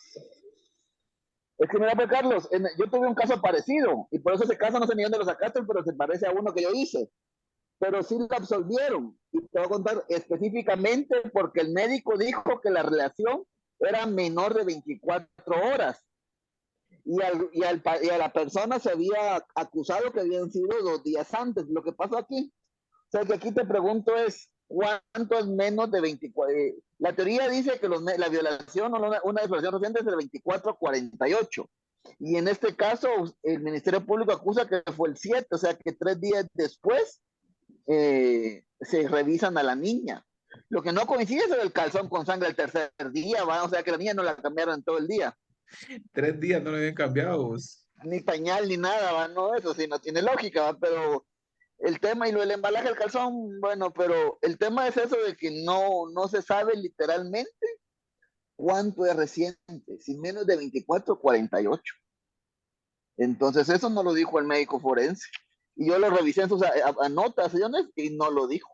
Es que mira, pues, Carlos, yo tuve un caso parecido, y por eso ese caso no sé ni dónde lo sacaste, pero se parece a uno que yo hice. Pero sí lo absolvieron. Y te voy a contar específicamente porque el médico dijo que la relación era menor de 24 horas. Y a la persona se había acusado que habían sido 2 días antes. Lo que pasó aquí, o sea, que aquí te pregunto es, ¿cuánto es menos de 24? La teoría dice que la violación o una violación reciente es de 24 a 48. Y en este caso, el Ministerio Público acusa que fue el 7, o sea que 3 días después se revisan a la niña. Lo que no coincide es el calzón con sangre el tercer día, ¿va? O sea que la niña no la cambiaron todo el día. 3 días no le habían cambiado. Ni pañal ni nada, ¿va? No, eso sí no tiene lógica, ¿va? Pero el tema y lo del embalaje del calzón, bueno, pero el tema es eso de que no se sabe literalmente cuánto es reciente, si menos de 24 o 48. Entonces eso no lo dijo el médico forense. Y yo lo revisé en sus anotaciones y no lo dijo.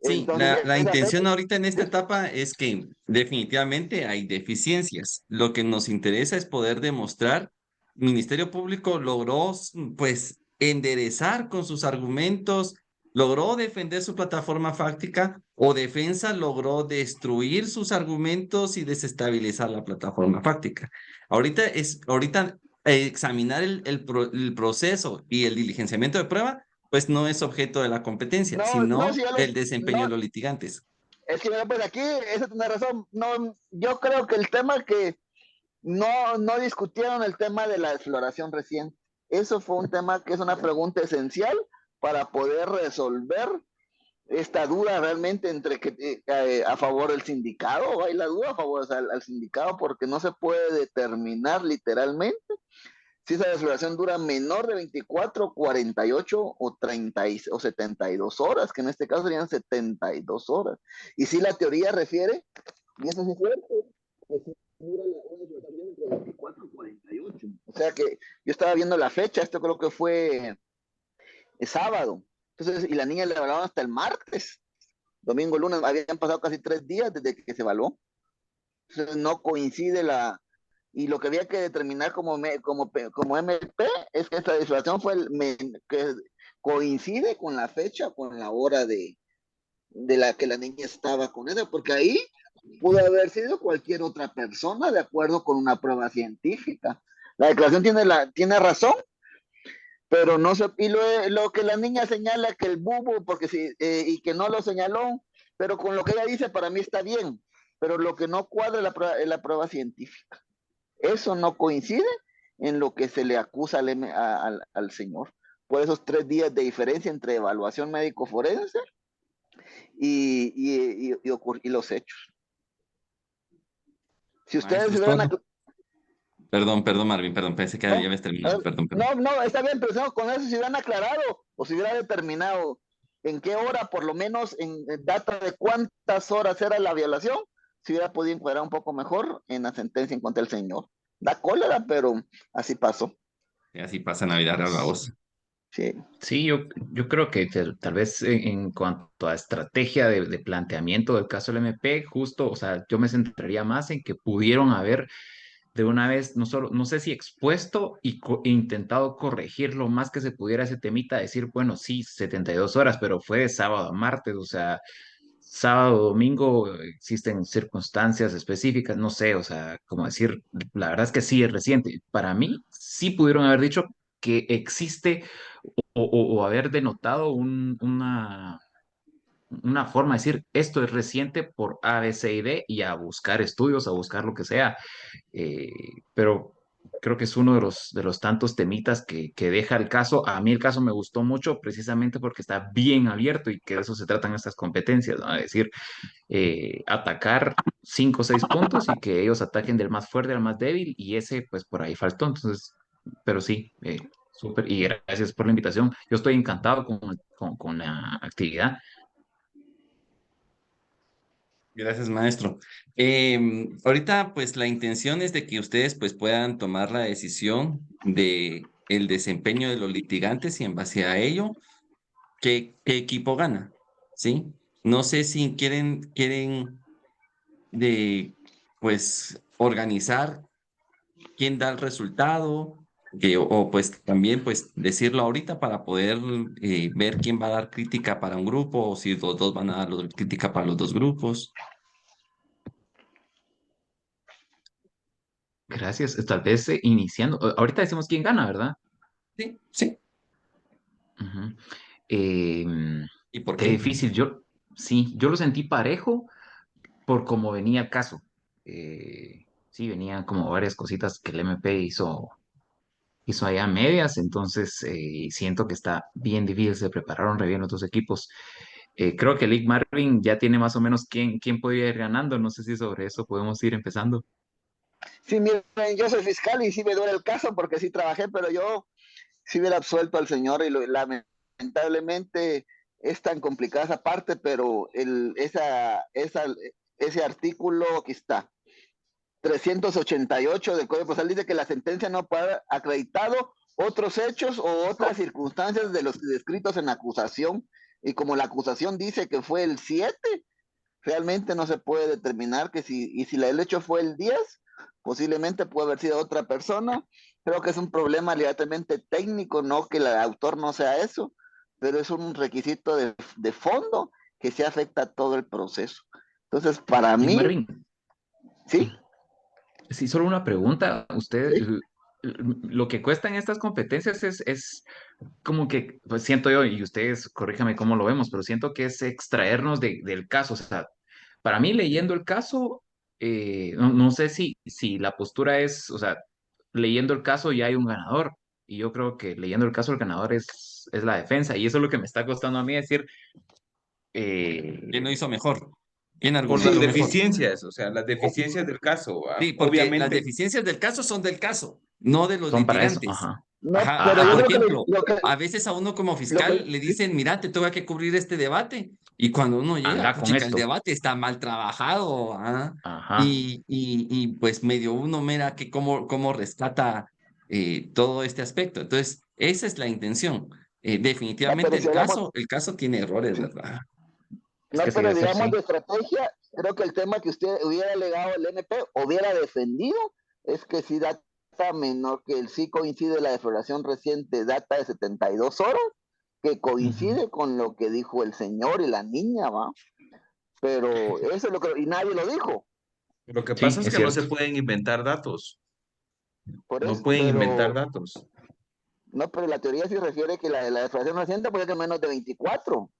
Sí, Entonces, la intención ahorita en esta etapa es que definitivamente hay deficiencias. Lo que nos interesa es poder demostrar, el Ministerio Público logró pues enderezar con sus argumentos ¿Logró defender su plataforma fáctica o defensa logró destruir sus argumentos y desestabilizar la plataforma fáctica? Ahorita examinar el proceso y el diligenciamiento de prueba, pues no es objeto de la competencia, sino si el desempeño de no, los litigantes. es que pues aquí, esa tiene razón. No, yo creo que el tema que no discutieron el tema de la exploración reciente. Eso fue un tema que es una pregunta esencial para poder resolver esta duda realmente entre que a favor del sindicato, hay la duda a favor al sindicato porque no se puede determinar literalmente si esa exploración dura menor de 24, 48 o 30 o 72 horas, que en este caso serían 72 horas. Y si la teoría refiere, y eso sí es cierto, que si dura una exploración entre 24 y 48. O sea que yo estaba viendo la fecha, esto creo que fue sábado. Entonces, y la niña le evaluaron hasta el martes, domingo, lunes, habían pasado casi 3 días desde que se evaluó. Entonces no coincide y lo que había que determinar como MP es que esta exploración que coincide con la fecha, con la hora de la que la niña estaba con eso, porque ahí pudo haber sido cualquier otra persona de acuerdo con una prueba científica. La declaración tiene razón, pero no se, y lo que la niña señala que el bubo, porque sí, y que no lo señaló, pero con lo que ella dice para mí está bien, pero lo que no cuadra es la prueba científica. Eso no coincide en lo que se le acusa al señor. Por esos 3 días de diferencia entre evaluación médico-forense y los hechos. Si ustedes se hubieran... Perdón, Marvin, perdón, pensé que ya habías terminado, perdón. No, está bien, pero con eso se hubieran aclarado o se hubiera determinado en qué hora, por lo menos en data de cuántas horas era la violación, se hubiera podido encuadrar un poco mejor en la sentencia en contra del señor. Da cólera, pero así pasó. Y así pasa Navidad a la voz. Sí, yo creo que tal vez en cuanto a estrategia de planteamiento del caso del MP, justo, o sea, yo me centraría más en que pudieron haber de una vez, no sé si expuesto e intentado corregir lo más que se pudiera ese temita, decir, bueno, sí, 72 horas, pero fue de sábado a martes, o sea, sábado, domingo, existen circunstancias específicas, no sé, o sea, como decir, la verdad es que sí es reciente. Para mí, sí pudieron haber dicho que existe o haber denotado una forma de decir, esto es reciente por A, B, C y D, y a buscar estudios, a buscar lo que sea. Pero creo que es uno de los tantos temitas que deja el caso. A mí el caso me gustó mucho precisamente porque está bien abierto y que de eso se tratan estas competencias, ¿no? Es decir, atacar 5 o 6 puntos y que ellos ataquen del más fuerte al más débil y ese pues por ahí faltó. Entonces, pero sí, súper y gracias por la invitación. Yo estoy encantado con la actividad. Gracias, maestro. Ahorita, pues, la intención es de que ustedes, pues, puedan tomar la decisión de el desempeño de los litigantes y en base a ello, ¿qué equipo gana? ¿Sí? No sé si quieren pues, organizar quién da el resultado, o pues también pues decirlo ahorita para poder ver quién va a dar crítica para un grupo o si los dos van a dar crítica para los dos grupos. Gracias. Tal vez iniciando. Ahorita decimos quién gana, ¿verdad? Sí, sí. Ujú. ¿Y por qué qué? difícil. Yo lo sentí parejo por cómo venía el caso. Sí, venían como varias cositas que el MP hizo allá a medias, entonces siento que está bien difícil, se prepararon re bien los dos equipos. Creo que Lick Marvin ya tiene más o menos quién podría ir ganando, no sé si sobre eso podemos ir empezando. Sí, miren, yo soy fiscal y sí me duele el caso porque sí trabajé, pero yo sí hubiera absuelto al señor y lamentablemente es tan complicada esa parte, pero ese artículo que está, 388 del Código Procesal dice que la sentencia no puede haber acreditado otros hechos o otras circunstancias de los descritos en la acusación. Y como la acusación dice que fue el 7, realmente no se puede determinar si el hecho fue el 10, posiblemente puede haber sido otra persona. Creo que es un problema relativamente técnico, no que el autor no sea eso, pero es un requisito de fondo que se afecta a todo el proceso. Entonces, para mí, Marvin, ¿sí? sí, solo una pregunta. Usted, ¿Sí? lo que cuestan estas competencias es como que, pues siento yo, y ustedes corríjame cómo lo vemos, pero siento que es extraernos del caso. O sea, para mí leyendo el caso, no sé si la postura es, o sea, leyendo el caso ya hay un ganador. Y yo creo que leyendo el caso el ganador es la defensa. Y eso es lo que me está costando a mí decir, ¿Quién lo hizo mejor? ¿Quién Por las argumentó mejor? deficiencias, o sea, las deficiencias del caso. Sí, porque las Obviamente, deficiencias del caso son del caso, no de los son para eso. litigantes. Ajá. No, Ajá, pero yo por creo que ejemplo, a veces a uno como lo fiscal que- le dicen, mira, te tengo que cubrir este debate. Y cuando uno llega, Anda con puchica, el esto. debate está mal trabajado, ¿ah? Ajá. Y pues medio uno mira que cómo rescata todo este aspecto. Entonces, esa es la intención. Definitivamente pero si hablamos, el caso tiene errores, ¿verdad? Es que no, sí pero debe ser, digamos sí. de estrategia, creo que el tema que usted hubiera alegado el MP, hubiera defendido, es que si data menor, que el sí coincide la defloración reciente, data de 72 horas, que coincide con lo que dijo el señor y la niña, ¿va? Pero eso es lo que, y nadie lo dijo, lo que Sí, pasa es es que no se cierto. pueden inventar datos. por No eso, pueden inventar pero, datos. no, pero la teoría sí refiere que la defloración reciente puede ser menos de 24.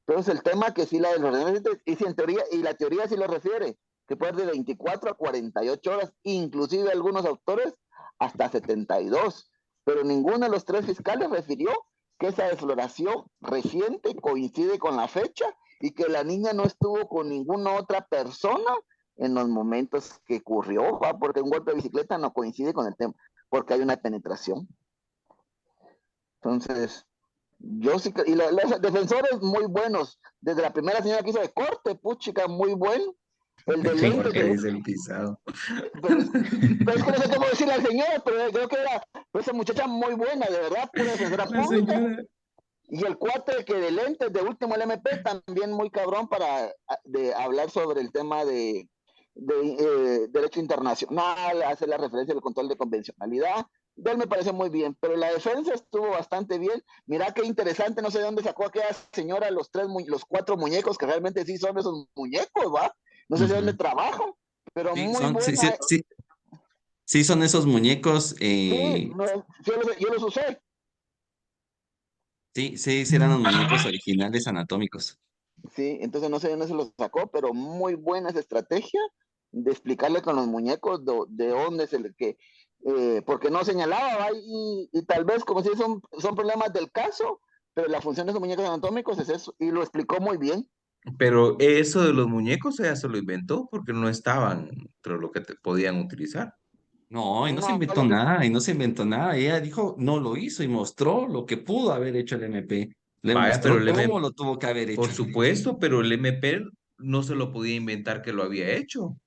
Entonces el tema que sí la defloración reciente, y si en teoría, y la teoría sí lo refiere, que puede ser de 24 a 48 horas, inclusive algunos autores hasta 72, pero ninguno de los tres fiscales refirió que esa defloración reciente coincide con la fecha y que la niña no estuvo con ninguna otra persona en los momentos que ocurrió, ¿va? Porque un golpe de bicicleta no coincide con el tema, porque hay una penetración. Entonces, yo sí, y los defensores muy buenos, desde la primera señora que hizo de corte, puchica, muy bueno. El de Sí, lentes, Corte dice el pisado. pero es que no sé cómo decirle al señor, pero creo que era esa muchacha muy buena, de verdad, pura defensora La pública. señora. Y el cuate que de lentes, de último el MP, también muy cabrón para hablar sobre el tema de derecho internacional, hacer la referencia al control de convencionalidad. De él me parece muy bien, pero la defensa estuvo bastante bien. Mira qué interesante, no sé de dónde sacó aquella señora los 4 muñecos, que realmente sí son esos muñecos, ¿va? No sé de dónde trabajan, pero Sí, muy sí, buena. sí, sí, sí son esos muñecos, Sí, no, yo los usé. sí, sí, sí eran los muñecos originales anatómicos. Sí, entonces no sé de dónde se los sacó, pero muy buena esa estrategia de explicarle con los muñecos de dónde se le que, porque no señalaba, ¿va? Y tal vez como si son problemas del caso, pero la función de esos muñecos anatómicos es eso, y lo explicó muy bien. Pero eso de los muñecos ella se lo inventó porque no estaban entre lo que podían utilizar. No, y no se No, inventó lo que, nada, y no se inventó nada. Ella dijo, no lo hizo y mostró lo que pudo haber hecho el MP. Le Vaya, pero mostró el cómo MP, lo tuvo que haber por hecho. supuesto, pero el MP no se lo podía inventar que lo había hecho.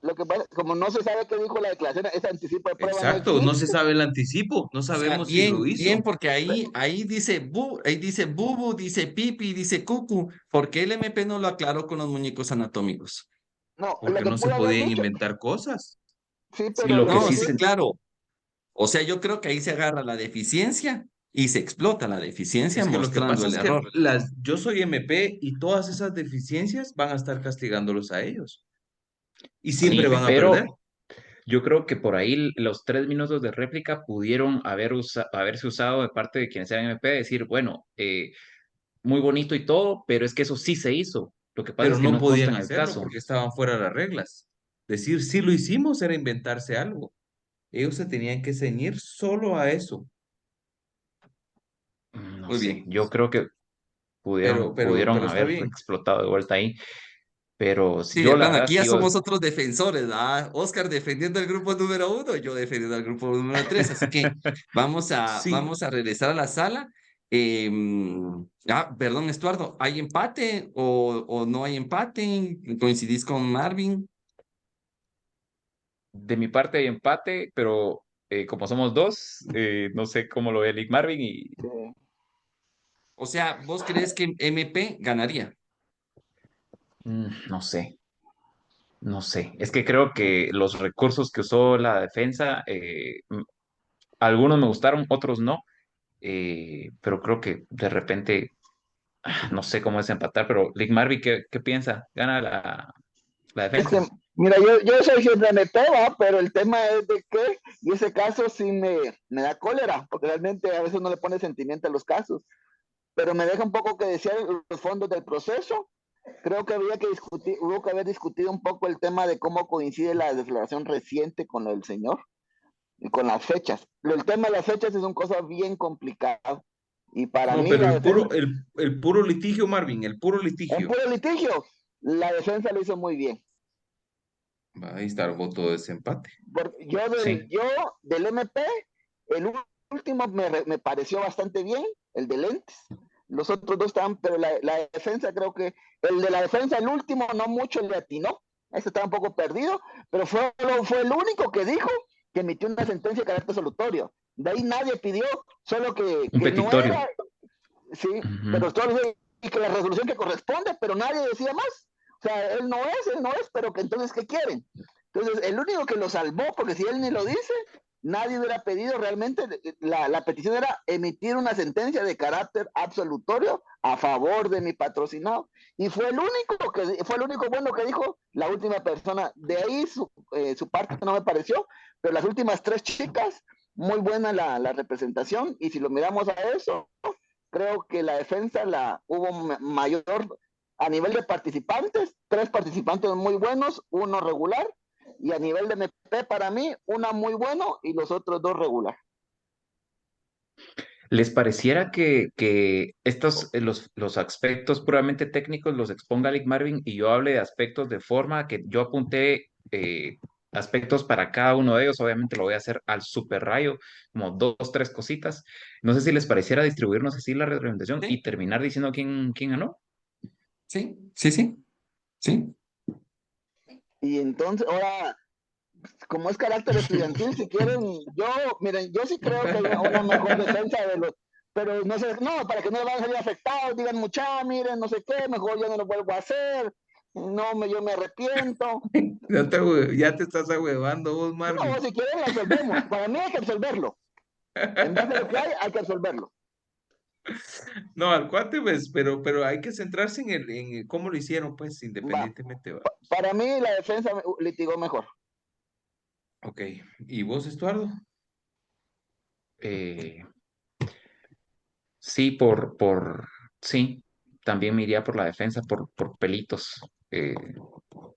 lo que pasa, como no se sabe qué dijo la declaración, ese anticipo de prueba no Exacto, no se existe. sabe el anticipo, no O sea, sabemos si lo bien, bien, hizo. porque ahí dice ahí dice bubu, dice pipi, dice cucu. ¿Por qué el MP no lo aclaró con los muñecos anatómicos? No, lo Porque que no se pudo haber podían dicho, inventar cosas. sí, Sí, pero lo lo que que No, sí sí, sí, claro. O sea, yo creo que ahí se agarra la deficiencia y se explota la deficiencia Es que lo que mostrando pasa el es que error. yo soy MP y todas esas deficiencias van a estar castigándolos a ellos. Y siempre sí, van a perder. pero yo creo que por ahí los 3 minutos de réplica pudieron haberse usado de parte de quienes eran MP, decir, bueno, muy bonito y todo, pero es que eso sí se hizo. Lo que pasa Pero es que no no consta podían en el hacerlo caso. porque estaban fuera de las reglas. Decir si lo hicimos era inventarse algo. Ellos se tenían que ceñir solo a eso. No Muy sé, bien. yo creo que pudieron Pero está haber bien. explotado de vuelta ahí, pero Sí, de yo la plano, verdad aquí ya sigo, somos otros defensores, ¿ah? Oscar defendiendo al grupo número 1, yo defendiendo al grupo número 3. Así que Sí, vamos a regresar a la sala. Perdón, Estuardo, ¿hay empate o no hay empate? ¿Coincidís con Marvin? de mi parte hay empate, pero como somos dos, no sé cómo lo ve Lick Marvin y O sea, ¿vos crees que MP ganaría? no sé. No sé, es que creo que los recursos que usó la defensa, algunos me gustaron, otros no. pero creo que de repente, no sé cómo desempatar, pero Lick Marvin, ¿qué piensa? ¿Gana la Es defensa? que, mira, yo soy siempre MP, ¿va? Pero el tema es de que, y ese caso sí me da cólera, porque realmente a veces no le pone sentimiento a los casos, pero me deja un poco que desear los fondos del proceso. Creo que hubo que haber discutido un poco el tema de cómo coincide la declaración reciente con el señor y con las fechas. El tema de las fechas es una cosa bien complicado. Y para No, mí pero la defensa, el puro litigio, Marvin, el puro en litigio. puro litigio, la defensa lo hizo muy bien. Va a estar voto de desempate. Sí. Yo del MP, el último me pareció bastante bien, el de lentes. Los otros dos estaban, pero la defensa creo que, el de la defensa, el último no mucho le atinó. Este estaba un poco perdido, pero fue el único que dijo que emitió una sentencia de carácter solutorio. De ahí nadie pidió, solo Un que no petitorio. era, sí, Ujú. pero todos y que la resolución que corresponde, pero nadie decía más. O sea, él no es, pero que entonces, ¿qué quieren? Entonces, el único que lo salvó, porque si él ni lo dice, nadie hubiera pedido realmente, la petición era emitir una sentencia de carácter absolutorio a favor de mi patrocinado. Y fue el único bueno que dijo la última persona. De ahí su parte no me pareció, pero las últimas tres chicas, muy buena la representación. Y si lo miramos a eso, creo que la defensa hubo mayor a nivel de participantes, 3 participantes muy buenos, 1 regular, y a nivel de MP para mí, 1 muy bueno y los otros 2 regular. ¿Les pareciera que estos, los aspectos puramente técnicos los exponga Lick Marvin y yo hable de aspectos de forma que yo apunté aspectos para cada uno de ellos? Obviamente lo voy a hacer al super rayo, como 2, 3 cositas. No sé si les pareciera distribuirnos así la representación Sí, y terminar diciendo quién ganó. sí, sí, sí, sí. Y entonces, ahora, como es carácter estudiantil, si quieren, miren, yo sí creo que hay una mejor defensa de los, pero no sé, no, para que no van a salir afectados, digan mucha, miren, no sé qué, mejor yo no lo vuelvo a hacer, yo me arrepiento. Ya te estás ahuevando vos, No, Marvin. si quieren lo resolvemos, para mí hay que resolverlo, en base a lo que hay que resolverlo. No, al cuate, pues, pero hay que centrarse en cómo lo hicieron, pues, Va, independientemente. Va. para mí la defensa litigó mejor. Ok, ¿y vos, Estuardo? Eh, sí, sí, también me iría por la defensa, por pelitos.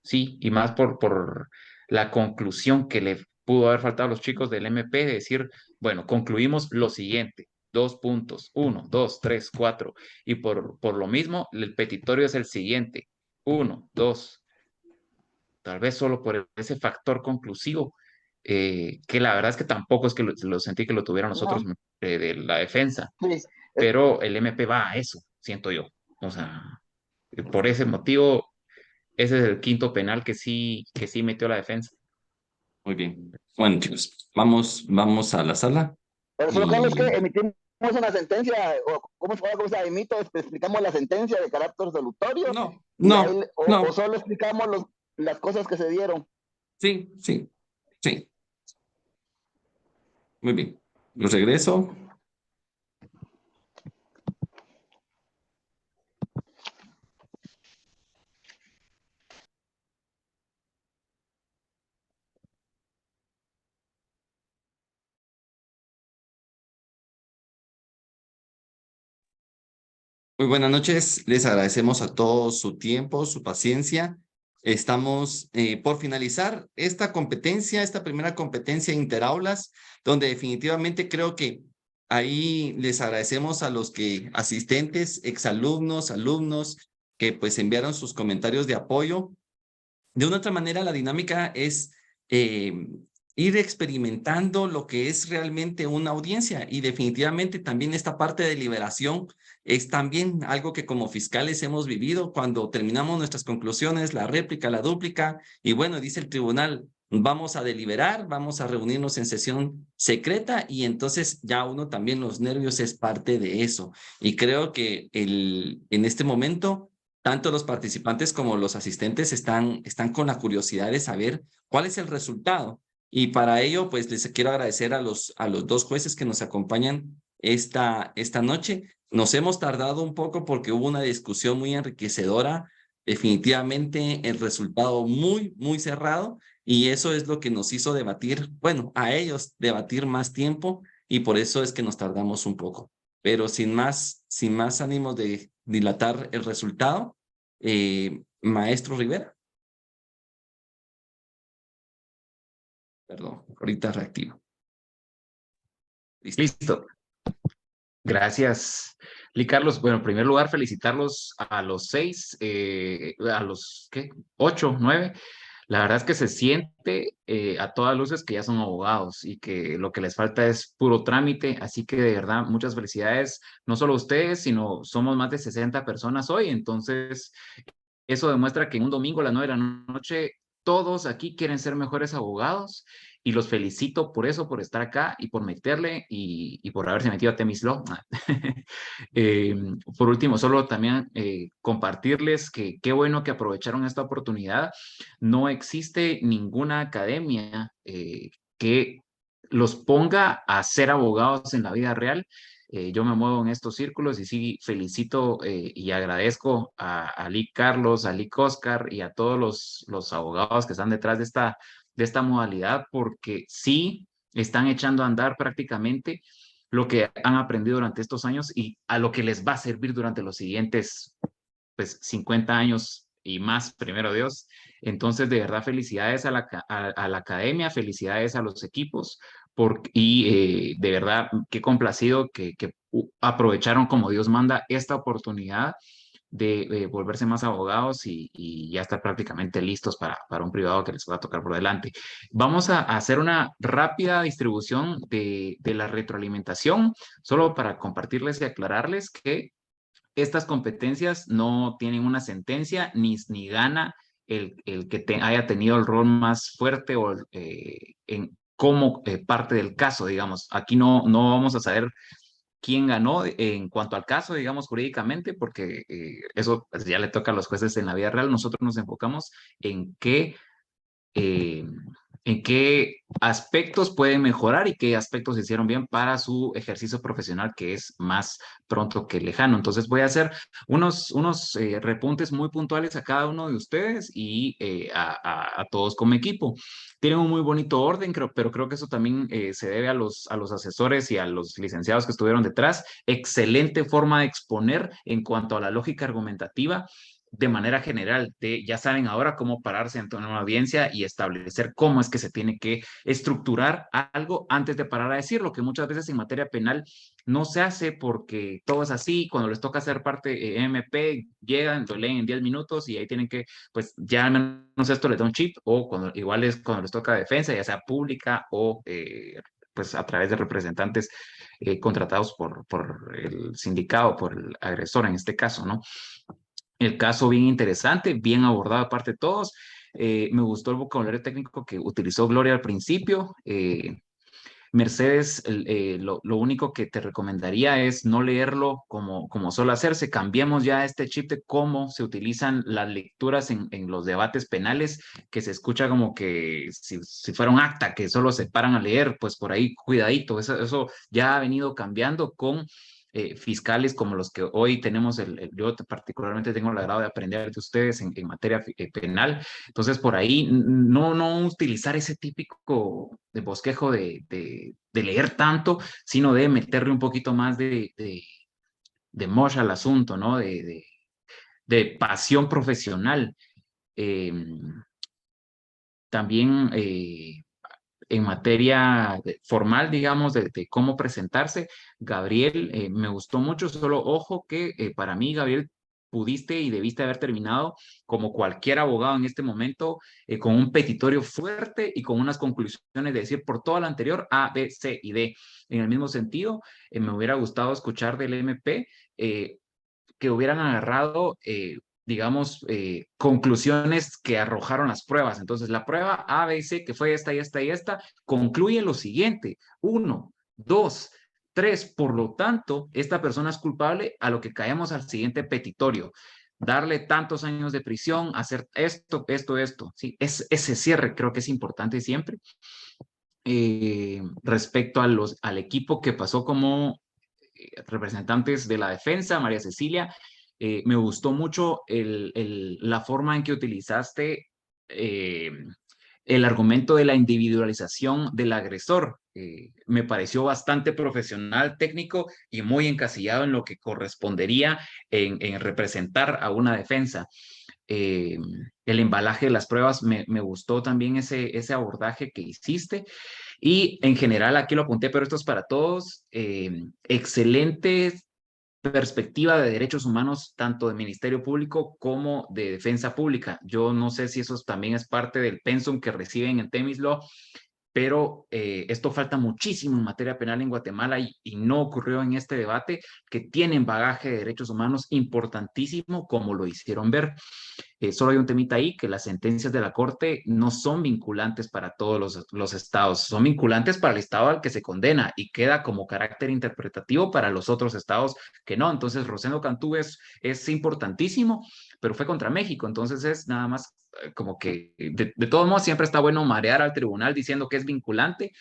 Sí, y más por la conclusión que le pudo haber faltado a los chicos del MP de decir, bueno, concluimos lo siguiente, 2 puntos, 1, 2, 3, 4, y por lo mismo el petitorio es el siguiente, 1, 2, tal vez solo por ese factor conclusivo, que la verdad es que tampoco es que lo sentí que lo tuvieran nosotros No, de la defensa, sí, pero el MP va a eso, siento yo. O sea, por ese motivo, ese es el quinto penal que sí metió la defensa. Muy bien. Bueno, chicos, vamos a la sala pero solo Carlos, que y emitimos una sentencia, o cómo se emito, explicamos la sentencia de carácter resolutorio, no, y ahí, no, o no, solo explicamos las cosas que se dieron. sí, sí, sí. Muy bien. Los regreso. Muy buenas noches. Les agradecemos a todos su tiempo, su paciencia. Estamos por finalizar esta competencia, esta primera competencia interaulas, donde definitivamente creo que ahí les agradecemos a los que asistentes, exalumnos, alumnos, que pues enviaron sus comentarios de apoyo. De una otra manera, la dinámica es ir experimentando lo que es realmente una audiencia y definitivamente también esta parte de deliberación es también algo que como fiscales hemos vivido cuando terminamos nuestras conclusiones, la réplica, la dúplica y bueno, dice el tribunal, vamos a deliberar, vamos a reunirnos en sesión secreta y entonces ya uno también los nervios es parte de eso y creo que en este momento tanto los participantes como los asistentes están con la curiosidad de saber cuál es el resultado. Y para ello, pues les quiero agradecer a los 2 jueces que nos acompañan esta noche. Nos hemos tardado un poco porque hubo una discusión muy enriquecedora. Definitivamente el resultado muy cerrado, y eso es lo que nos hizo debatir, bueno, a ellos debatir más tiempo, y por eso es que nos tardamos un poco. Pero sin más ánimos de dilatar el resultado, maestro Rivera. Perdón, ahorita reactivo. Listo. Gracias, Lee Carlos. Bueno, en primer lugar, felicitarlos a los 6, a los, ¿qué? 8, 9. La verdad es que se siente a todas luces que ya son abogados y que lo que les falta es puro trámite. Así que de verdad, muchas felicidades, no solo a ustedes, sino somos más de 60 personas hoy. Entonces, eso demuestra que en un domingo a las 9 de la noche todos aquí quieren ser mejores abogados, y los felicito por eso, por estar acá y por meterle y por haberse metido a Temis Law. Por último, solo también compartirles que qué bueno que aprovecharon esta oportunidad. No existe ninguna academia que los ponga a ser abogados en la vida real. Yo me muevo en estos círculos y sí felicito y agradezco a Lee Carlos, a Lee Oscar y a todos los abogados que están detrás de esta modalidad, porque sí están echando a andar prácticamente lo que han aprendido durante estos años y a lo que les va a servir durante los siguientes, pues, 50 años y más, primero Dios. Entonces, de verdad, felicidades a la academia, felicidades a los equipos, y de verdad, qué complacido que aprovecharon como Dios manda esta oportunidad de volverse más abogados y ya estar prácticamente listos para un privado que les va a tocar por delante. Vamos a hacer una rápida distribución de la retroalimentación, solo para compartirles y aclararles que estas competencias no tienen una sentencia, ni gana el que haya tenido el rol más fuerte o como parte del caso, digamos. Aquí no vamos a saber quién ganó en cuanto al caso, digamos, jurídicamente, porque eso pues, ya le toca a los jueces en la vida real. Nosotros nos enfocamos en qué aspectos pueden mejorar y qué aspectos se hicieron bien para su ejercicio profesional, que es más pronto que lejano. Entonces voy a hacer unos repuntes muy puntuales a cada uno de ustedes y a todos como equipo. Tienen un muy bonito orden, pero creo que eso también se debe a los asesores y a los licenciados que estuvieron detrás. Excelente forma de exponer en cuanto a la lógica argumentativa. De manera general, ya saben ahora cómo pararse ante una audiencia y establecer cómo es que se tiene que estructurar algo antes de parar a decirlo, que muchas veces en materia penal no se hace porque todo es así. Cuando les toca hacer parte MP, llegan, lo leen en 10 minutos y ahí tienen que, pues ya al menos esto les da un chip, o igual es cuando les toca defensa, ya sea pública o pues a través de representantes contratados por el sindicado, por el agresor en este caso, ¿no? El caso bien interesante, bien abordado aparte de todos. Me gustó el vocabulario técnico que utilizó Gloria al principio. Mercedes, lo único que te recomendaría es no leerlo como suele hacerse. Cambiemos ya este chip de cómo se utilizan las lecturas en los debates penales, que se escucha como que si fuera un acta que solo se paran a leer. Pues por ahí cuidadito, eso ya ha venido cambiando con fiscales como los que hoy tenemos. Yo particularmente tengo el agrado de aprender de ustedes en materia penal. Entonces, por ahí no utilizar ese típico de bosquejo de leer tanto, sino de meterle un poquito más de mosh al asunto, ¿no? De pasión profesional. También en materia formal, digamos, de cómo presentarse, Gabriel, me gustó mucho. Solo ojo que para mí, Gabriel, pudiste y debiste haber terminado como cualquier abogado en este momento, con un petitorio fuerte y con unas conclusiones de decir por todo lo anterior A, B, C y D. En el mismo sentido, me hubiera gustado escuchar del MP que hubieran agarrado digamos, conclusiones que arrojaron las pruebas. Entonces, la prueba A, B y C, que fue esta y esta y esta, concluye lo siguiente: 1, 2, 3. Por lo tanto, esta persona es culpable, a lo que caemos al siguiente petitorio: darle tantos años de prisión, hacer esto. ¿Sí? Ese cierre creo que es importante siempre. Respecto al equipo que pasó como representantes de la defensa, María Cecilia. Me gustó mucho la forma en que utilizaste el argumento de la individualización del agresor. Me pareció bastante profesional, técnico y muy encasillado en lo que correspondería en representar a una defensa. El embalaje de las pruebas, me gustó también ese abordaje que hiciste. Y en general, aquí lo apunté, pero esto es para todos. Excelente perspectiva de derechos humanos, tanto de Ministerio Público como de Defensa Pública. Yo no sé si eso también es parte del pensum que reciben en Temis Law, pero esto falta muchísimo en materia penal en Guatemala y no ocurrió en este debate, que tienen bagaje de derechos humanos importantísimo, como lo hicieron ver. Solo hay un temita ahí, que las sentencias de la Corte no son vinculantes para todos los estados, son vinculantes para el estado al que se condena y queda como carácter interpretativo para los otros estados que no. Entonces, Rosendo Cantú es importantísimo, pero fue contra México, entonces es nada más como que de todos modos siempre está bueno marear al tribunal diciendo que es vinculante,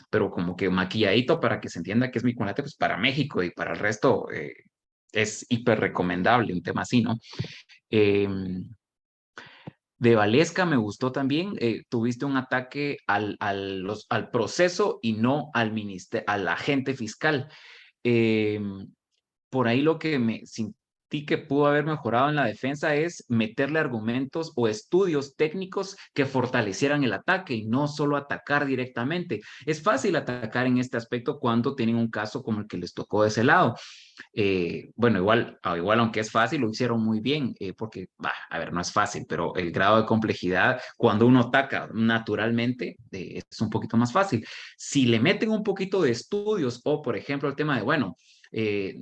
pero como que maquilladito para que se entienda que es vinculante pues para México y para el resto es hiper recomendable un tema así, ¿no? De Valesca me gustó también, tuviste un ataque al proceso y no al agente fiscal. Por ahí lo que me sentí que pudo haber mejorado en la defensa es meterle argumentos o estudios técnicos que fortalecieran el ataque y no solo atacar directamente. Es fácil atacar en este aspecto cuando tienen un caso como el que les tocó de ese lado. Bueno, igual aunque es fácil, lo hicieron muy bien, porque, a ver, no es fácil, pero el grado de complejidad, cuando uno ataca naturalmente, es un poquito más fácil. Si le meten un poquito de estudios o, por ejemplo, el tema de, bueno,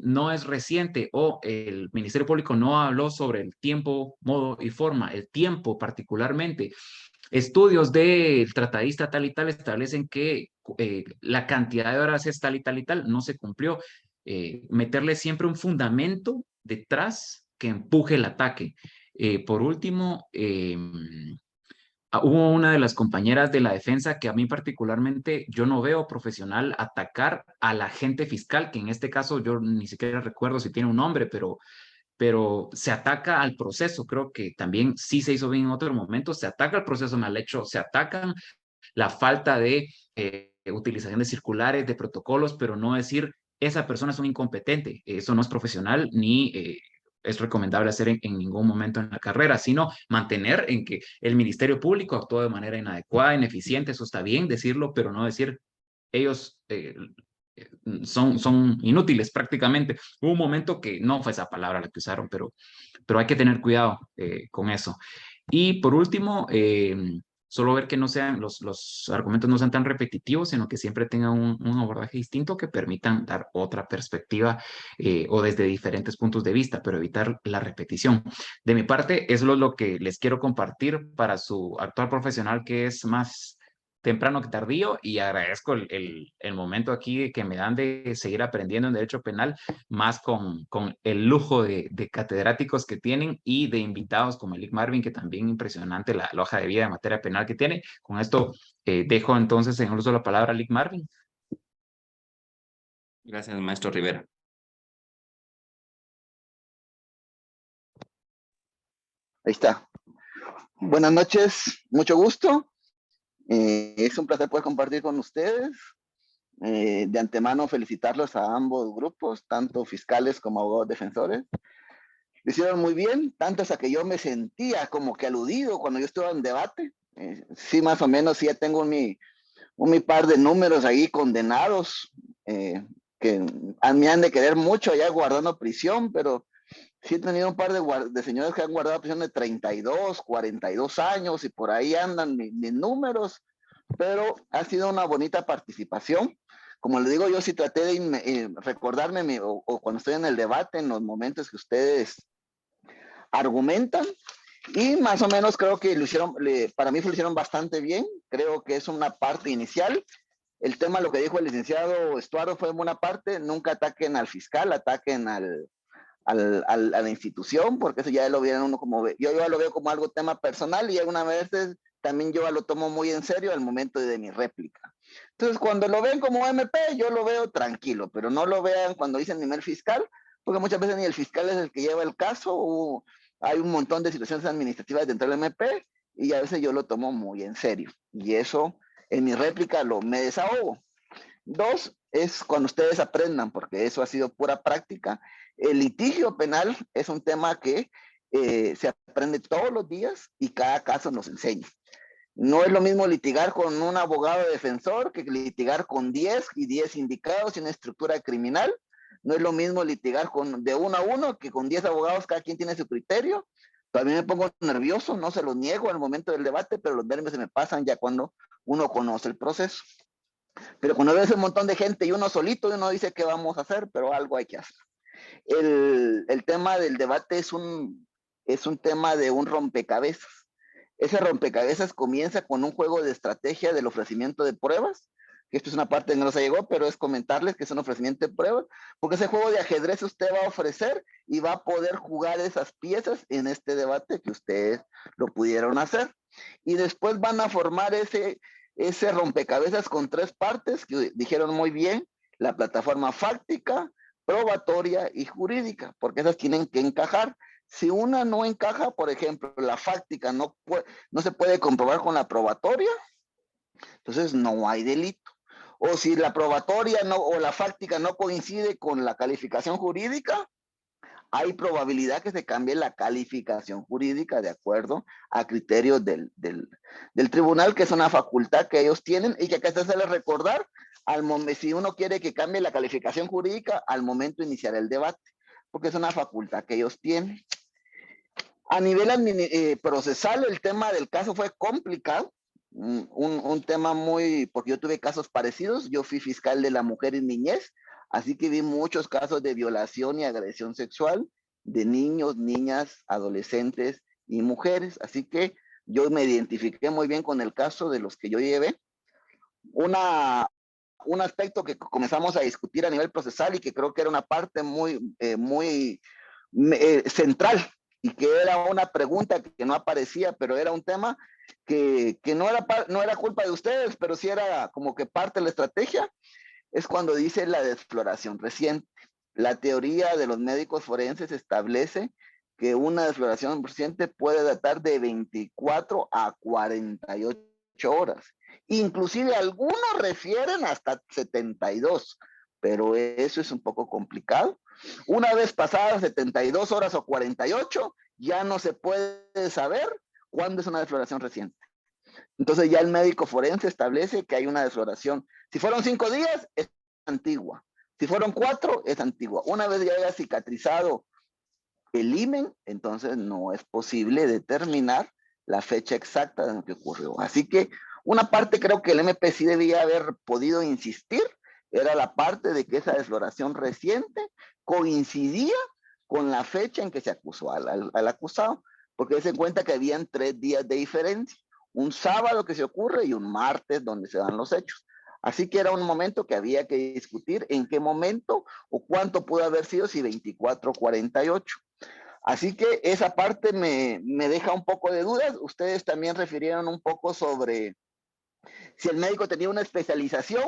no es reciente o el Ministerio Público no habló sobre el tiempo, modo y forma, el tiempo particularmente. Estudios del tratadista tal y tal establecen que la cantidad de horas es tal y tal y tal, no se cumplió. Meterle siempre un fundamento detrás que empuje el ataque. Por último, hubo una de las compañeras de la defensa que a mí particularmente yo no veo profesional atacar al agente fiscal, que en este caso yo ni siquiera recuerdo si tiene un nombre, pero se ataca al proceso. Creo que también sí se hizo bien en otro momento, se ataca al proceso mal hecho, se atacan la falta de utilización de circulares, de protocolos, pero no decir esa persona es un incompetente, eso no es profesional ni es recomendable hacer en ningún momento en la carrera, sino mantener en que el Ministerio Público actuó de manera inadecuada, ineficiente, eso está bien decirlo, pero no decir ellos son inútiles prácticamente. Hubo un momento que no fue esa palabra la que usaron, pero hay que tener cuidado con eso. Y por último, solo ver que no sean los argumentos no sean tan repetitivos, sino que siempre tengan un abordaje distinto que permitan dar otra perspectiva o desde diferentes puntos de vista, pero evitar la repetición. De mi parte, eso es lo que les quiero compartir para su actuar profesional, que es más temprano que tardío, y agradezco el momento aquí que me dan de seguir aprendiendo en Derecho Penal, más con el lujo de catedráticos que tienen y de invitados como Lick Marvin, que también impresionante la hoja de vida de materia penal que tiene. Con esto dejo entonces en uso la palabra a Lick Marvin. Gracias, maestro Rivera. Ahí está. Buenas noches, mucho gusto. Es un placer poder compartir con ustedes. De antemano felicitarlos a ambos grupos, tanto fiscales como abogados defensores. Lo hicieron muy bien, tanto hasta que yo me sentía como que aludido cuando yo estuve en debate. Sí, más o menos, sí, ya tengo mi par de números ahí condenados, que me han de querer mucho allá guardando prisión, pero sí he tenido un par de señores que han guardado prisión de 32, 42 años y por ahí andan mis números, pero ha sido una bonita participación. Como le digo, yo sí traté de recordarme o cuando estoy en el debate, en los momentos que ustedes argumentan, y más o menos creo que lo hicieron, para mí lo hicieron bastante bien. Creo que es una parte inicial. El tema, lo que dijo el licenciado Estuardo, fue en una parte: nunca ataquen al fiscal, ataquen a la institución, porque eso ya lo vieron uno como, yo lo veo como algo tema personal, y algunas veces también yo lo tomo muy en serio al momento de mi réplica. Entonces, cuando lo ven como MP, yo lo veo tranquilo, pero no lo vean cuando dicen nivel fiscal, porque muchas veces ni el fiscal es el que lleva el caso, o hay un montón de situaciones administrativas dentro del MP, y a veces yo lo tomo muy en serio. Y eso, en mi réplica, me desahogo. 2, es cuando ustedes aprendan, porque eso ha sido pura práctica. El litigio penal es un tema que se aprende todos los días y cada caso nos enseña. No es lo mismo litigar con un abogado defensor que litigar con 10 y 10 sindicados y una estructura criminal. No es lo mismo litigar de 1 a 1 que con 10 abogados, cada quien tiene su criterio. También me pongo nervioso, no se lo niego al momento del debate, pero los nervios se me pasan ya cuando uno conoce el proceso. Pero cuando ves un montón de gente y uno solito, uno dice qué vamos a hacer, pero algo hay que hacer. El tema del debate es un tema de un rompecabezas. Ese rompecabezas comienza con un juego de estrategia del ofrecimiento de pruebas, que esto es una parte que no se llegó, pero es comentarles que es un ofrecimiento de pruebas, porque ese juego de ajedrez usted va a ofrecer y va a poder jugar esas piezas en este debate que ustedes lo pudieron hacer. Y después van a formar ese rompecabezas con 3 partes que dijeron muy bien: la plataforma fáctica, probatoria y jurídica, porque esas tienen que encajar. Si una no encaja, por ejemplo, la fáctica no se puede comprobar con la probatoria, entonces no hay delito. O si la probatoria o la fáctica no coincide con la calificación jurídica, hay probabilidad que se cambie la calificación jurídica de acuerdo a criterios del tribunal, que es una facultad que ellos tienen y que acá se les recordar si uno quiere que cambie la calificación jurídica al momento de iniciar el debate, porque es una facultad que ellos tienen. A nivel procesal, el tema del caso fue complicado, un tema porque yo tuve casos parecidos. Yo fui fiscal de la mujer y niñez, así que vi muchos casos de violación y agresión sexual de niños, niñas, adolescentes y mujeres, así que yo me identifiqué muy bien con el caso de los que yo llevé. Un aspecto que comenzamos a discutir a nivel procesal y que creo que era una parte muy central, y que era una pregunta que no aparecía, pero era un tema que no era culpa de ustedes, pero sí era como que parte de la estrategia, es cuando dice la desfloración reciente. La teoría de los médicos forenses establece que una desfloración reciente puede datar de 24 a 48 horas. Inclusive algunos refieren hasta 72, pero eso es un poco complicado. Una vez pasadas 72 horas o 48, ya no se puede saber cuándo es una desfloración reciente. Entonces ya el médico forense establece que hay una desfloración. Si fueron 5 días, es antigua. Si fueron 4, es antigua. Una vez ya haya cicatrizado el himen, entonces no es posible determinar la fecha exacta de lo que ocurrió. Así que una parte creo que el MP sí debía haber podido insistir, era la parte de que esa desfloración reciente coincidía con la fecha en que se acusó al acusado, porque se cuenta que habían 3 días de diferencia, un sábado que se ocurre y un martes donde se dan los hechos. Así que era un momento que había que discutir en qué momento o cuánto pudo haber sido, si 24 o 48. Así que esa parte me deja un poco de dudas. Ustedes también refirieron un poco sobre si el médico tenía una especialización.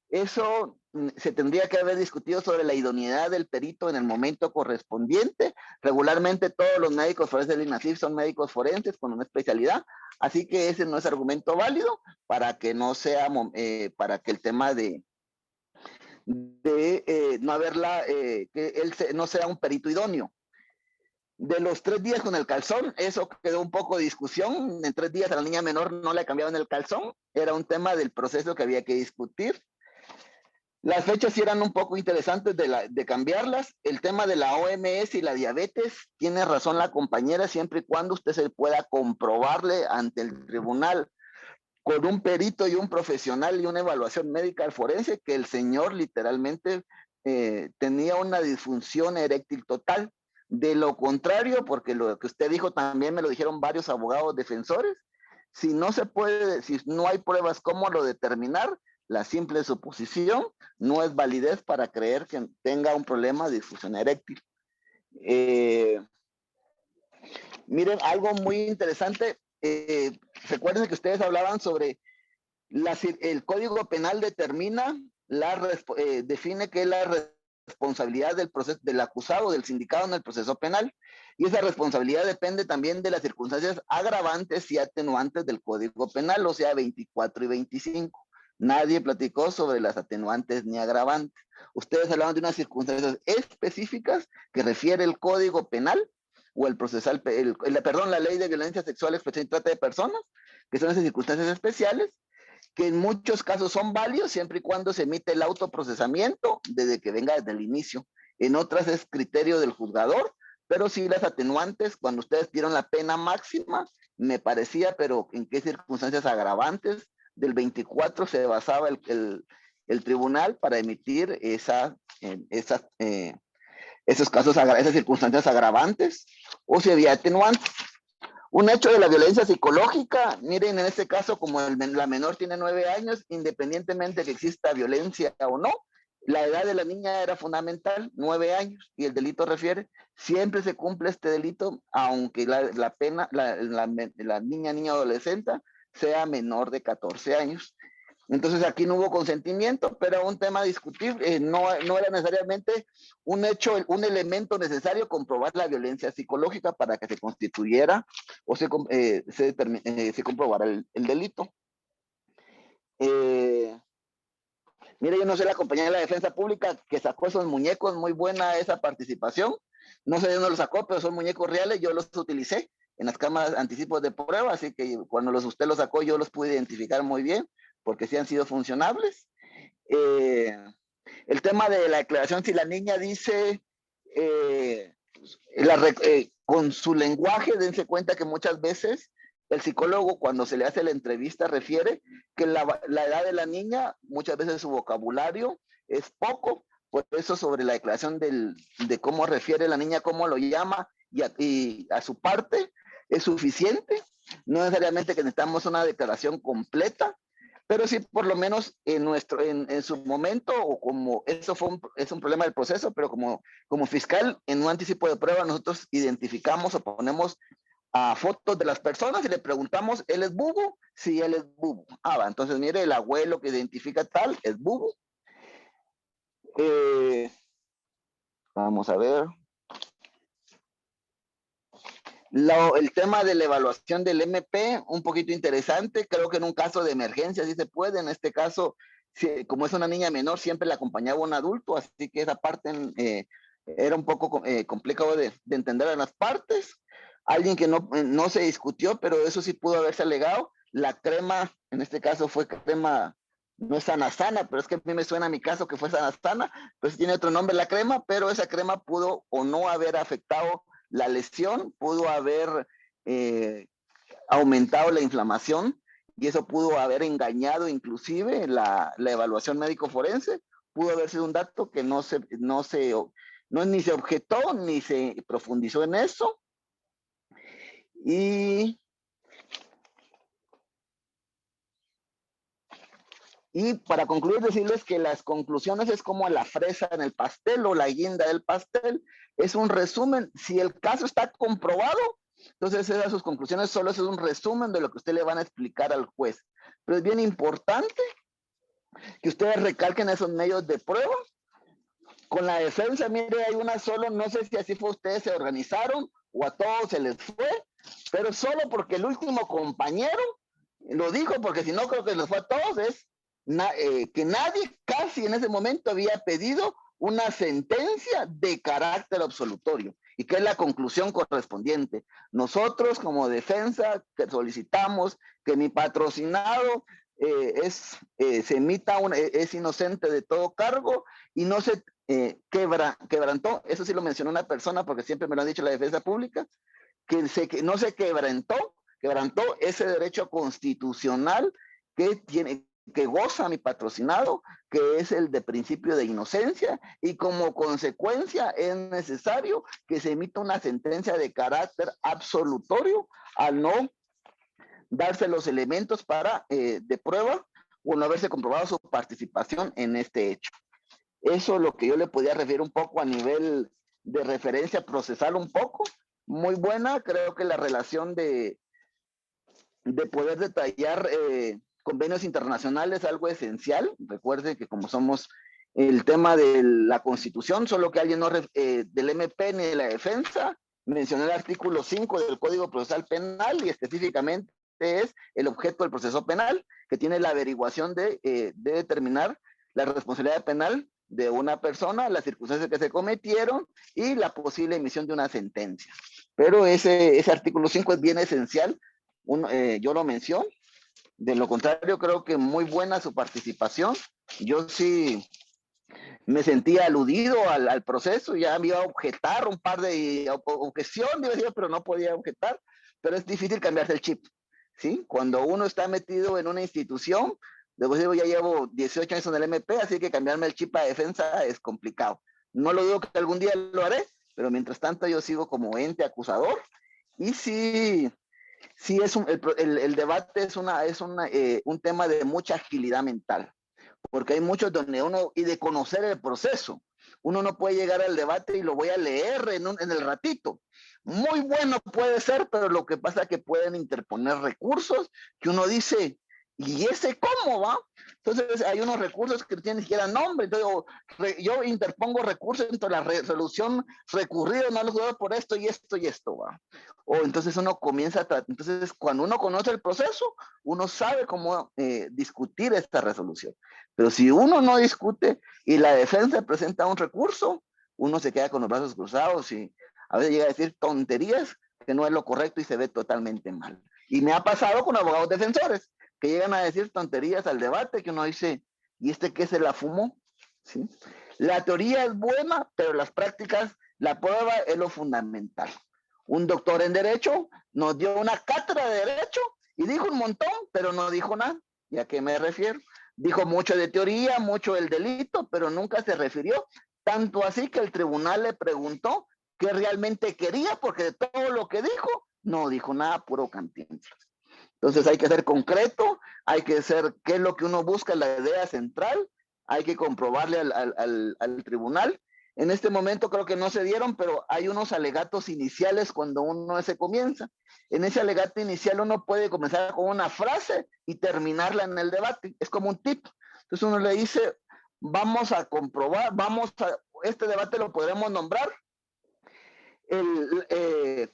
Eso se tendría que haber discutido sobre la idoneidad del perito en el momento correspondiente. Regularmente todos los médicos forenses del INASIF son médicos forenses con una especialidad, así que ese no es argumento válido para que no sea, para que el tema de no haberla, que él no sea un perito idóneo. De los 3 días con el calzón, eso quedó un poco de discusión. En 3 días a la niña menor no le cambiaban el calzón, era un tema del proceso que había que discutir. Las fechas sí eran un poco interesantes de cambiarlas. El tema de la OMS y la diabetes, tiene razón la compañera, siempre y cuando usted se pueda comprobarle ante el tribunal con un perito y un profesional y una evaluación médica forense que el señor literalmente tenía una disfunción eréctil total. De lo contrario, porque lo que usted dijo también me lo dijeron varios abogados defensores, si no se puede, si no hay pruebas cómo lo determinar, la simple suposición no es validez para creer que tenga un problema de disfunción eréctil. Miren, algo muy interesante, recuerden que ustedes hablaban sobre El Código Penal determina, define que es la responsabilidad del acusado, del sindicado en el proceso penal, y esa responsabilidad depende también de las circunstancias agravantes y atenuantes del Código Penal, o sea, 24 y 25. Nadie platicó sobre las atenuantes ni agravantes. Ustedes hablaban de unas circunstancias específicas que refiere el Código Penal o el procesal, la Ley de Violencia Sexual, Explotación y Trata de Personas, que son esas circunstancias especiales, que en muchos casos son válidos siempre y cuando se emite el autoprocesamiento desde que venga desde el inicio. En otras es criterio del juzgador, pero sí las atenuantes, cuando ustedes dieron la pena máxima, me parecía, pero en qué circunstancias agravantes del 24 se basaba el tribunal para emitir esos casos, esas circunstancias agravantes, o si había atenuantes. Un hecho de la violencia psicológica, miren, en este caso, como la menor tiene 9 años, independientemente de que exista violencia o no, la edad de la niña era fundamental, 9 años, y el delito refiere, siempre se cumple este delito, aunque la niña adolescente sea menor de 14 años. Entonces aquí no hubo consentimiento, pero un tema discutible, no era necesariamente un hecho, un elemento necesario comprobar la violencia psicológica para que se constituyera o se comprobara el delito. Mire, yo no sé la compañía de la defensa pública que sacó esos muñecos, muy buena esa participación. No sé de dónde los sacó, pero son muñecos reales, yo los utilicé en las cámaras anticipos de prueba, así que cuando usted los sacó yo los pude identificar muy bien, porque sí han sido funcionables. El tema de la declaración, si la niña dice con su lenguaje, dense cuenta que muchas veces el psicólogo cuando se le hace la entrevista refiere que la edad de la niña, muchas veces su vocabulario es poco, por eso sobre la declaración de cómo refiere la niña, cómo lo llama y a su parte es suficiente, no necesariamente que necesitamos una declaración completa, pero sí por lo menos en su momento, o como eso es un problema del proceso, pero como fiscal en un anticipo de prueba nosotros identificamos o ponemos a fotos de las personas y le preguntamos, ¿él es bubu? Sí, él es bubu. Entonces mire, el abuelo que identifica tal es bubu. Vamos a ver. El tema de la evaluación del MP, un poquito interesante, creo que en un caso de emergencia sí se puede, en este caso, como es una niña menor, siempre la acompañaba un adulto, así que esa parte era un poco complicado de entender a las partes. Alguien que no se discutió, pero eso sí pudo haberse alegado, la crema, en este caso fue crema, no es Sanasana, pero es que a mí me suena a mi caso que fue Sanasana, pues tiene otro nombre la crema, pero esa crema pudo o no haber afectado la lesión, pudo haber aumentado la inflamación y eso pudo haber engañado inclusive la evaluación médico forense, pudo haber sido un dato que ni se objetó ni se profundizó en eso. Y para concluir, decirles que las conclusiones es como la fresa en el pastel o la guinda del pastel. Es un resumen. Si el caso está comprobado, entonces esas sus conclusiones solo es un resumen de lo que usted le van a explicar al juez. Pero es bien importante que ustedes recalquen esos medios de prueba. Con la defensa, mire, hay una solo, no sé si así fue, ustedes se organizaron o a todos se les fue, pero solo porque el último compañero lo dijo, porque si no creo que les fue a todos, es que nadie casi en ese momento había pedido una sentencia de carácter absolutorio y que es la conclusión correspondiente. Nosotros como defensa que solicitamos que mi patrocinado se emita es inocente de todo cargo y no se quebrantó, eso sí lo mencionó una persona porque siempre me lo han dicho la defensa pública, que no se quebrantó ese derecho constitucional que goza mi patrocinado, que es el de principio de inocencia, y como consecuencia es necesario que se emita una sentencia de carácter absolutorio al no darse los elementos de prueba o no haberse comprobado su participación en este hecho. Eso es lo que yo le podía referir un poco a nivel de referencia procesal un poco. Muy buena, creo que la relación de poder detallar convenios internacionales, algo esencial. Recuerden que como somos el tema de la Constitución, solo que alguien no del MP ni de la defensa, mencioné el artículo 5 del Código Procesal Penal y específicamente es el objeto del proceso penal, que tiene la averiguación de determinar la responsabilidad penal de una persona, las circunstancias que se cometieron y la posible emisión de una sentencia. Pero ese artículo 5 es bien esencial, yo lo menciono. De lo contrario, creo que muy buena su participación. Yo sí me sentía aludido al proceso, ya me iba a objetar un par de objeciones, pero no podía objetar, pero es difícil cambiarse el chip, ¿sí? Cuando uno está metido en una institución, luego digo, ya llevo 18 años en el MP, así que cambiarme el chip a defensa es complicado. No lo digo que algún día lo haré, pero mientras tanto yo sigo como ente acusador, y sí es el debate es un tema de mucha agilidad mental, porque hay muchos donde uno, y de conocer el proceso, uno no puede llegar al debate y lo voy a leer en el ratito. Muy bueno puede ser, pero lo que pasa es que pueden interponer recursos que uno dice, ¿y ese cómo va? Entonces hay unos recursos que no tienen ni siquiera nombre. Entonces yo interpongo recursos entre la resolución recurrida, no los juzgados por esto y esto y esto, va. O entonces uno comienza entonces cuando uno conoce el proceso, uno sabe cómo discutir esta resolución. Pero si uno no discute y la defensa presenta un recurso, uno se queda con los brazos cruzados y a veces llega a decir tonterías que no es lo correcto y se ve totalmente mal. Y me ha pasado con abogados defensores que llegan a decir tonterías al debate que uno dice, ¿y este qué se la fumó? ¿Sí? La teoría es buena, pero las prácticas, la prueba es lo fundamental. Un doctor en Derecho nos dio una cátedra de Derecho y dijo un montón, pero no dijo nada. ¿Y a qué me refiero? Dijo mucho de teoría, mucho del delito, pero nunca se refirió. Tanto así que el tribunal le preguntó qué realmente quería, porque de todo lo que dijo, no dijo nada, puro cantinflas. Entonces hay que ser concreto, hay que ser qué es lo que uno busca, la idea central, hay que comprobarle al tribunal. En este momento creo que no se dieron, pero hay unos alegatos iniciales cuando uno se comienza. En ese alegato inicial uno puede comenzar con una frase y terminarla en el debate. Es como un tip. Entonces uno le dice, vamos a comprobar, este debate lo podremos nombrar el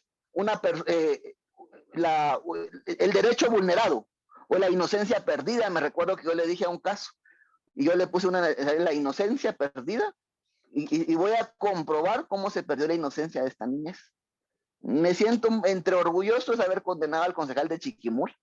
derecho vulnerado o la inocencia perdida. Me recuerdo que yo le dije a un caso y yo le puse la inocencia perdida y voy a comprobar cómo se perdió la inocencia de esta niñez. Me siento entre orgulloso de haber condenado al concejal de Chiquimula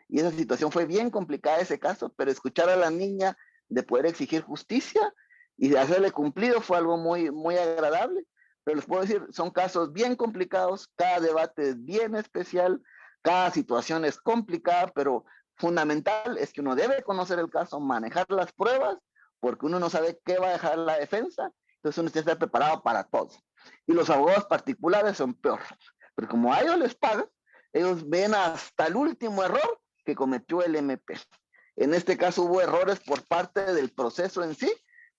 y esa situación fue bien complicada ese caso, pero escuchar a la niña de poder exigir justicia y de hacerle cumplido fue algo muy, muy agradable. Pero les puedo decir, son casos bien complicados, cada debate es bien especial, cada situación es complicada, pero fundamental es que uno debe conocer el caso, manejar las pruebas, porque uno no sabe qué va a dejar la defensa, entonces uno tiene que estar preparado para todo. Y los abogados particulares son peor, porque como a ellos les pagan, ellos ven hasta el último error que cometió el MP. En este caso hubo errores por parte del proceso en sí,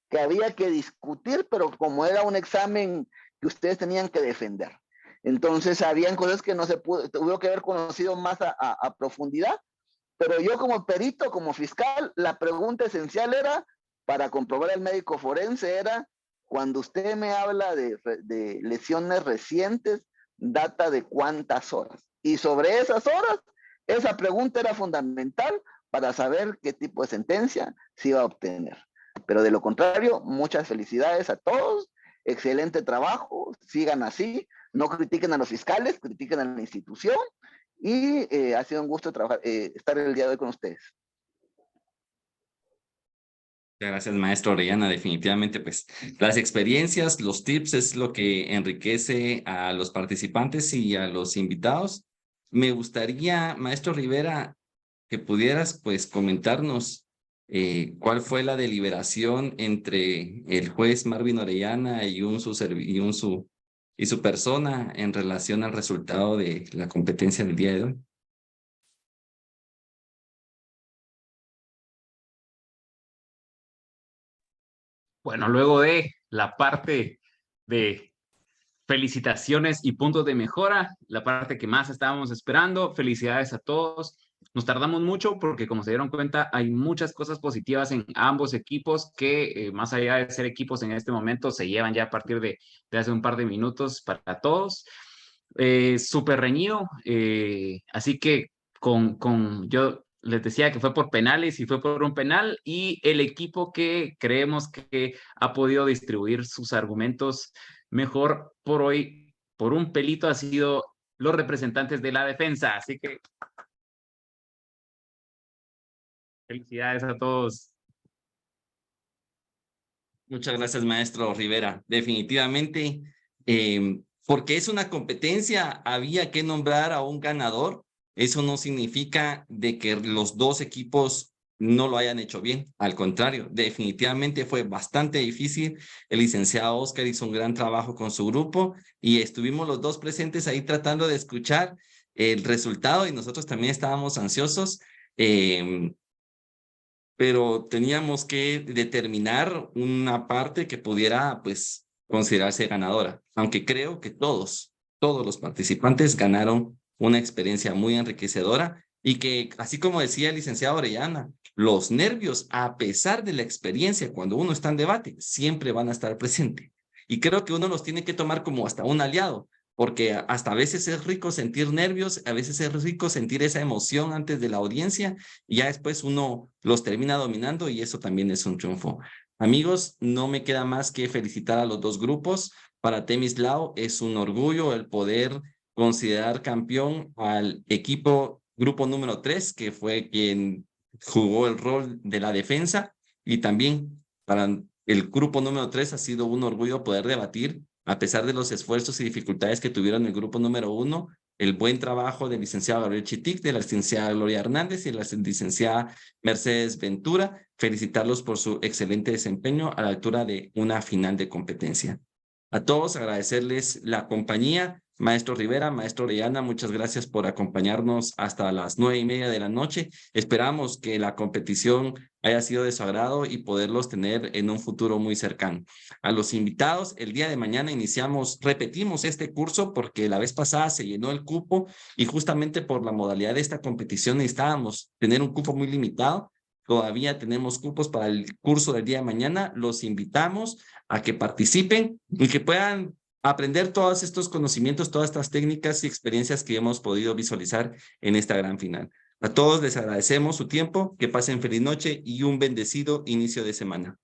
que había que discutir, pero como era un examen que ustedes tenían que defender. Entonces, habían cosas que no se pudo, tuvo que haber conocido más a profundidad, pero yo como perito, como fiscal, la pregunta esencial era, para comprobar al médico forense, era, cuando usted me habla de lesiones recientes, data de cuántas horas. Y sobre esas horas, esa pregunta era fundamental para saber qué tipo de sentencia se iba a obtener. Pero de lo contrario, muchas felicidades a todos. Excelente trabajo, sigan así, no critiquen a los fiscales, critiquen a la institución y ha sido un gusto estar el día de hoy con ustedes. Muchas gracias, maestro Orellana. Definitivamente, pues, las experiencias, los tips es lo que enriquece a los participantes y a los invitados. Me gustaría, maestro Rivera, que pudieras, pues, comentarnos ¿cuál fue la deliberación entre el juez Marvin Orellana y su persona en relación al resultado de la competencia del día de hoy? Bueno, luego de la parte de felicitaciones y puntos de mejora, la parte que más estábamos esperando, felicidades a todos. Nos tardamos mucho porque, como se dieron cuenta, hay muchas cosas positivas en ambos equipos que, más allá de ser equipos en este momento, se llevan ya a partir de hace un par de minutos para todos. Súper reñido, así que yo les decía que fue por penales y fue por un penal, y el equipo que creemos que ha podido distribuir sus argumentos mejor por hoy, por un pelito, ha sido los representantes de la defensa. Así que felicidades a todos. Muchas gracias, maestro Rivera. Definitivamente, porque es una competencia, había que nombrar a un ganador. Eso no significa de que los dos equipos no lo hayan hecho bien. Al contrario, definitivamente fue bastante difícil. El licenciado Oscar hizo un gran trabajo con su grupo y estuvimos los dos presentes ahí tratando de escuchar el resultado, y nosotros también estábamos ansiosos. Pero teníamos que determinar una parte que pudiera, pues, considerarse ganadora, aunque creo que todos los participantes ganaron una experiencia muy enriquecedora, y que, así como decía el licenciado Orellana, los nervios, a pesar de la experiencia, cuando uno está en debate, siempre van a estar presentes. Y creo que uno los tiene que tomar como hasta un aliado, porque hasta a veces es rico sentir nervios, a veces es rico sentir esa emoción antes de la audiencia, y ya después uno los termina dominando, y eso también es un triunfo. Amigos, no me queda más que felicitar a los dos grupos. Para Temislao es un orgullo el poder considerar campeón al grupo número 3, que fue quien jugó el rol de la defensa, y también para el grupo número 3 ha sido un orgullo poder debatir, a pesar de los esfuerzos y dificultades que tuvieron el grupo número 1, el buen trabajo del licenciado Gabriel Chitic, de la licenciada Gloria Hernández y de la licenciada Mercedes Ventura. Felicitarlos por su excelente desempeño a la altura de una final de competencia. A todos agradecerles la compañía. Maestro Rivera, maestro Orellana, muchas gracias por acompañarnos hasta las 9:30 de la noche. Esperamos que la competición haya sido de su agrado y poderlos tener en un futuro muy cercano. A los invitados, el día de mañana repetimos este curso porque la vez pasada se llenó el cupo, y justamente por la modalidad de esta competición necesitábamos tener un cupo muy limitado. Todavía tenemos cupos para el curso del día de mañana. Los invitamos a que participen y que puedan aprender todos estos conocimientos, todas estas técnicas y experiencias que hemos podido visualizar en esta gran final. A todos les agradecemos su tiempo, que pasen feliz noche y un bendecido inicio de semana.